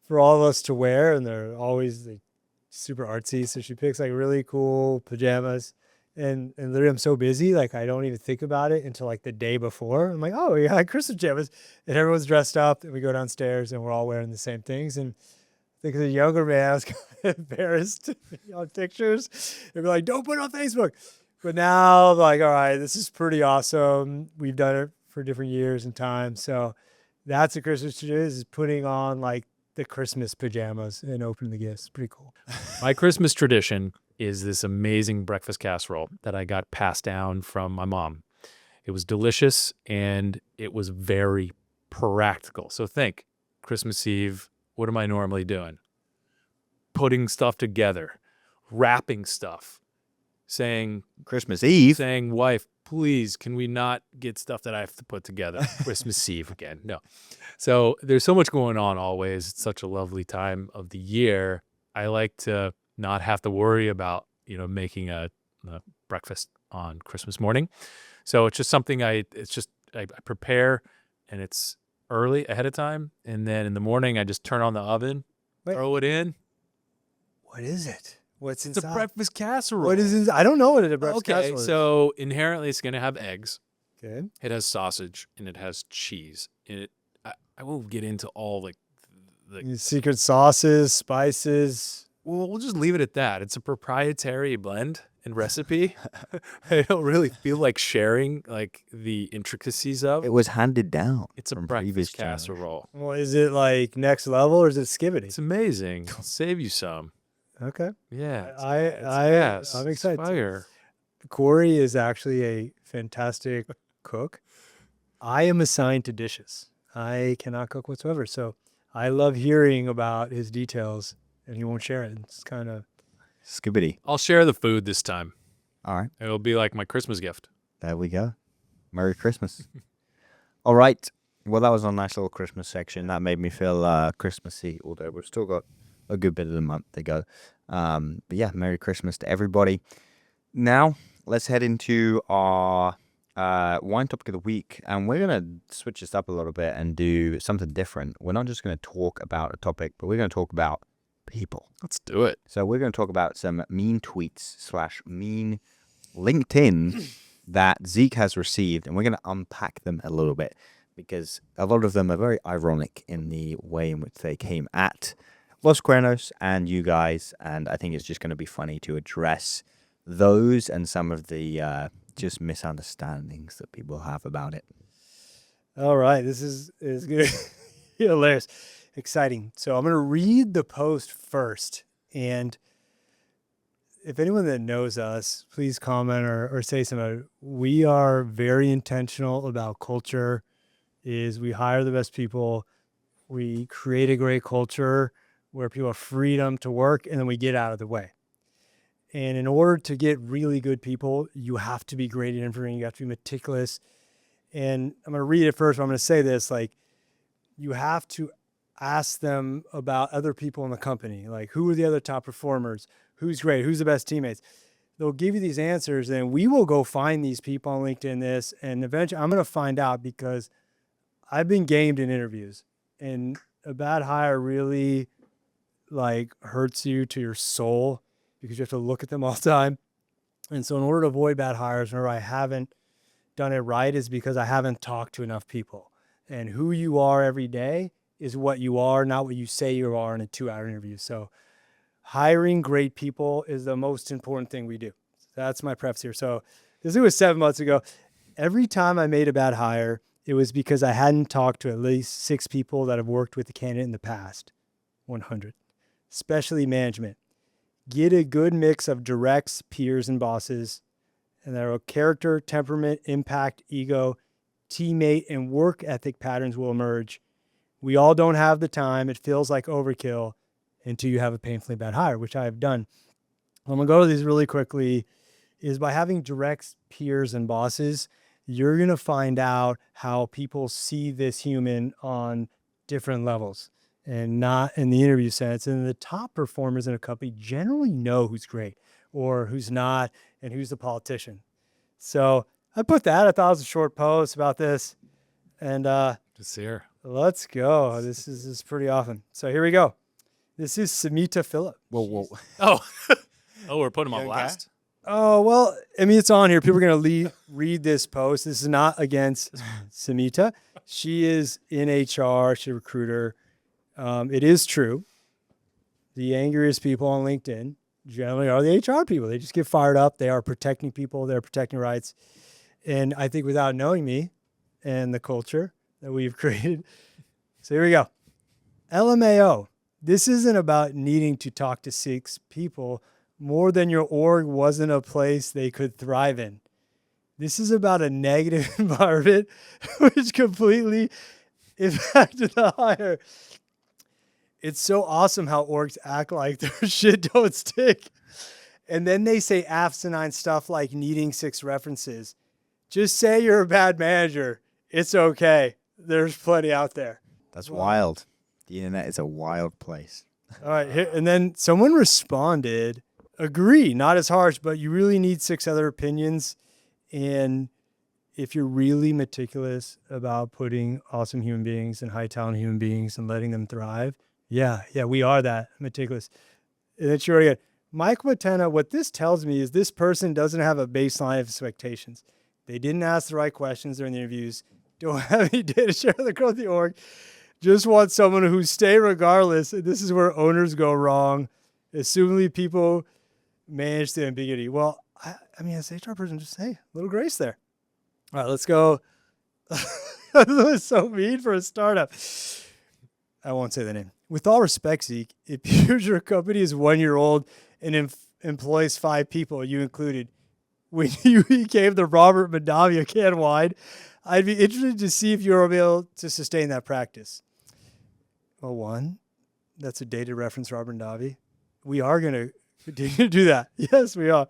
for all of us to wear. And they're always like super artsy. So she picks like really cool pajamas. And literally I'm so busy, like I don't even think about it until like the day before. I'm like, oh, yeah, like Christmas pajamas. And everyone's dressed up and we go downstairs and we're all wearing the same things. And I think as a younger man, I was kind of embarrassed to be on pictures and be like, don't put it on Facebook. But now I'm like, all right, this is pretty awesome. We've done it for different years and times. So that's a Christmas tradition, is putting on like the Christmas pajamas and opening the gifts. Pretty cool. My Christmas tradition is this amazing breakfast casserole that I got passed down from my mom. It was delicious and it was very practical. So think, Christmas Eve, what am I normally doing? Putting stuff together, wrapping stuff, saying, Christmas Eve. wife, please, can we not get stuff that I have to put together Christmas Eve again? No. So there's so much going on always. It's such a lovely time of the year. I like to not have to worry about, making a breakfast on Christmas morning. So it's just something I prepare, and it's early ahead of time. And then in the morning, I just turn on the oven, throw it in. What is it? What's It's inside? a breakfast casserole. What is it? I don't know what a breakfast casserole is. So inherently it's going to have eggs. Okay. It has sausage and it has cheese. And I won't get into all the Secret sauces, spices. well, we'll just leave it at that. It's a proprietary blend and recipe. I don't really feel like sharing like the intricacies of. It was handed down. It's a from breakfast previous generations. casserole. Well, is it like next level or is it skibbity? It's amazing. I'll save you some. Okay. Yeah. I'm excited. It's fire. Cory is actually a fantastic cook. I am assigned to dishes. I cannot cook whatsoever. So I love hearing about his details, and he won't share it. It's kind of Skibbity. I'll share the food this time. All right. It'll be like my Christmas gift. There we go. Merry Christmas. All right. Well, that was a nice little Christmas section. That made me feel Christmassy, although we've still got a good bit of the month to go. But yeah, Merry Christmas to everybody. Now, let's head into our wine topic of the week. And we're going to switch this up a little bit and do something different. We're not just going to talk about a topic, but we're going to talk about people. Let's do it. So we're going to talk about some mean tweets / mean LinkedIn that Zeke has received. And we're going to unpack them a little bit because a lot of them are very ironic in the way in which they came at Los Cuernos and you guys, and I think it's just going to be funny to address those and some of the just misunderstandings that people have about it. all right. This is good. Hilarious, exciting. So I'm going to read the post first, and if anyone that knows us, please comment or say something. We are very intentional about culture is we hire the best people, we create a great culture where people have freedom to work, and then we get out of the way. And in order to get really good people, you have to be great at interviewing. You have to be meticulous. And I'm going to read it first, but I'm going to say this, like, you have to ask them about other people in the company. Like, who are the other top performers? Who's great? Who's the best teammates? They'll give you these answers, and we will go find these people on LinkedIn, and eventually I'm going to find out, because I've been gamed in interviews, and a bad hire really like hurts you to your soul, because you have to look at them all the time. And so in order to avoid bad hires, whenever I haven't done it right, is because I haven't talked to enough people. And who you are every day is what you are, not what you say you are in a 2-hour interview. So hiring great people is the most important thing we do. That's my preface here. So this was 7 months ago. Every time I made a bad hire, it was because I hadn't talked to at least 6 people that have worked with the candidate in the past. 100. Especially management. Get a good mix of directs, peers, and bosses. And their character, temperament, impact, ego, teammate, and work ethic patterns will emerge. We all don't have the time. It feels like overkill until you have a painfully bad hire, which I have done. I'm going to go to these really quickly. Is by having directs, peers, and bosses, you're going to find out how people see this human on different levels, and not in the interview sense. And the top performers in a company generally know who's great or who's not, and who's the politician. So I put that. I thought it was a short post about this. And Just here. let's go. This is pretty often. So here we go. This is Samita Phillip. Whoa. Oh, oh, we're putting him on Young guy? blast. Oh, well, I mean, it's on here. People are going to read this post. This is not against Samita. She is in HR. She's a recruiter. It is true. The angriest people on LinkedIn generally are the HR people. They just get fired up. They are protecting people. They're protecting rights. And I think without knowing me and the culture that we've created. So here we go. LMAO. This isn't about needing to talk to 6 people more than your org wasn't a place they could thrive in. This is about a negative environment which completely impacted the hire. It's so awesome how orgs act like their shit don't stick. And then they say asinine stuff like needing 6 references. Just say you're a bad manager. It's okay. There's plenty out there. That's wild. The internet is a wild place. All right. Here, and then someone responded, agree, not as harsh, but you really need 6 other opinions. And if you're really meticulous about putting awesome human beings and high talent human beings and letting them thrive, yeah, we are that meticulous. And then she wrote again, Mike Matena, what this tells me is this person doesn't have a baseline of expectations. They didn't ask the right questions during the interviews, don't have any data to share the growth of the org, just want someone who stay regardless. And this is where owners go wrong. Assumingly people manage the ambiguity. Well, I mean, as an HR person, just say a little grace there. All right, let's go. That was so mean for a startup. I won't say the name. With all respect, Zeke, if your company is 1 year old and employs 5 people, you included, when you became the Robert Mondavi of canned wine, I'd be interested to see if you're able to sustain that practice. Well, 1, that's a dated reference, Robert Mondavi. We are going to continue to do that. Yes, we are.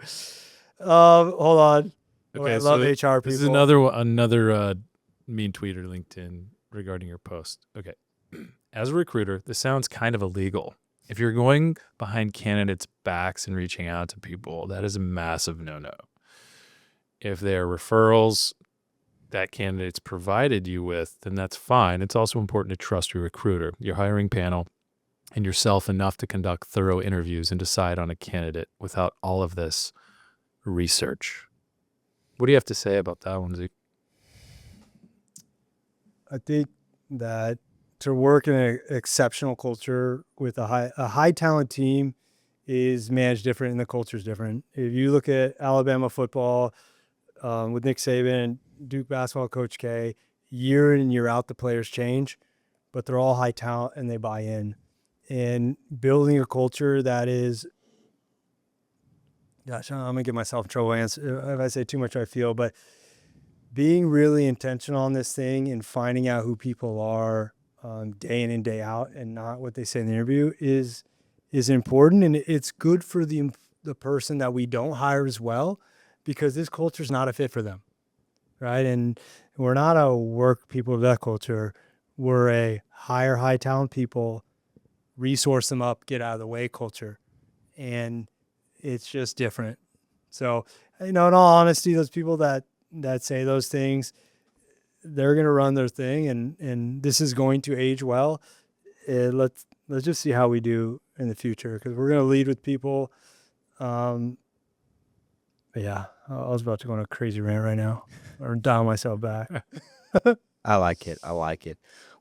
Hold on. Okay, I love HR people. This is another mean tweet or LinkedIn regarding your post. Okay. As a recruiter, this sounds kind of illegal. If you're going behind candidates' backs and reaching out to people, that is a massive no-no. If they are referrals that candidates provided you with, then that's fine. It's also important to trust your recruiter, your hiring panel, and yourself enough to conduct thorough interviews and decide on a candidate without all of this research. What do you have to say about that one, Zeke? I think that to work in an exceptional culture with a high talent team is managed different and the culture is different. If you look at Alabama football with Nick Saban and Duke basketball Coach K, year in and year out the players change, but they're all high talent and they buy in. And building a culture that is, gosh, I'm going to get myself in trouble if I say too much I feel, but being really intentional on this thing and finding out who people are day in and day out, and not what they say in the interview is important. And it's good for the person that we don't hire as well, because this culture is not a fit for them, right? And we're not a work people of that culture. We're a hire high talent people, resource them up, get out of the way culture. And it's just different. So, in all honesty, those people that say those things, they're going to run their thing, and this is going to age well. Let's just see how we do in the future, because we're going to lead with people. But yeah, I was about to go on a crazy rant right now, or dial myself back. I like it.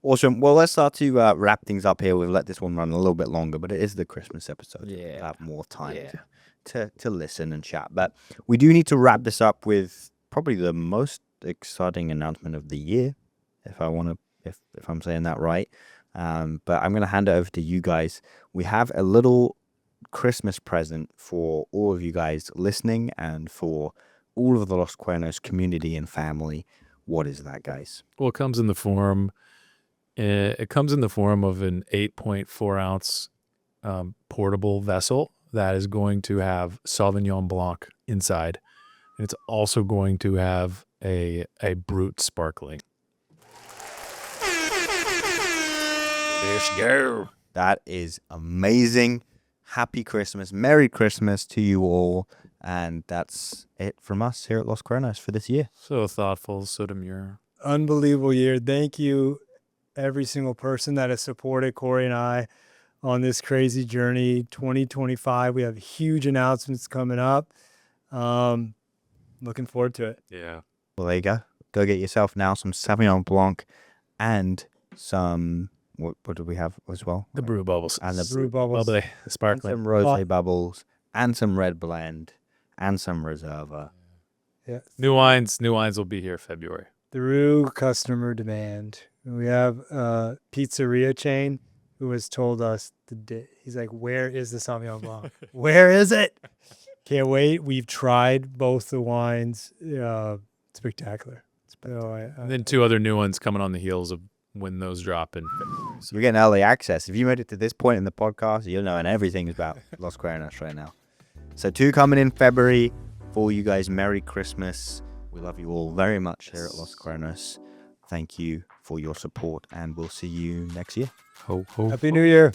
Awesome. Well, let's start to wrap things up here. We've let this one run a little bit longer, but it is the Christmas episode. Yeah. We'll have more time to listen and chat. But we do need to wrap this up with probably the most exciting announcement of the year, if I'm saying that right. But I'm going to hand it over to you guys. We have a little Christmas present for all of you guys listening, and for all of the Los Cuernos community and family. What is that, guys? Well, it comes in the form of an 8.4 ounce portable vessel that is going to have Sauvignon Blanc inside. And it's also going to have a Brut sparkling. Let's go. That is amazing. Happy Christmas. Merry Christmas to you all. And that's it from us here at Los Cuernos for this year. So thoughtful, so demure. Unbelievable year. Thank you, every single person that has supported Cory and I on this crazy journey. 2025, we have huge announcements coming up. Looking forward to it. Yeah. Well, there you go. Go get yourself now some Sauvignon Blanc and some, what do we have as well? The brew bubbles. And the Brew bubbles. Bubbly, and sparkling. some rosé bubbles and some red blend and some Reserva. Yeah. New wines will be here February. Through customer demand. We have a pizzeria chain who has told us he's like, where is the Sauvignon Blanc? Where is it? Can't wait. We've tried both the wines. Spectacular. So And then 2 other new ones coming on the heels of when those drop in February. So You're getting early access. If you made it to this point in the podcast, you're knowing everything about Los Cuernos right now. So 2 coming in February. For you guys, Merry Christmas. We love you all very much here at Los Cuernos. Thank you for your support, and we'll see you next year. ho, ho. Happy New Year.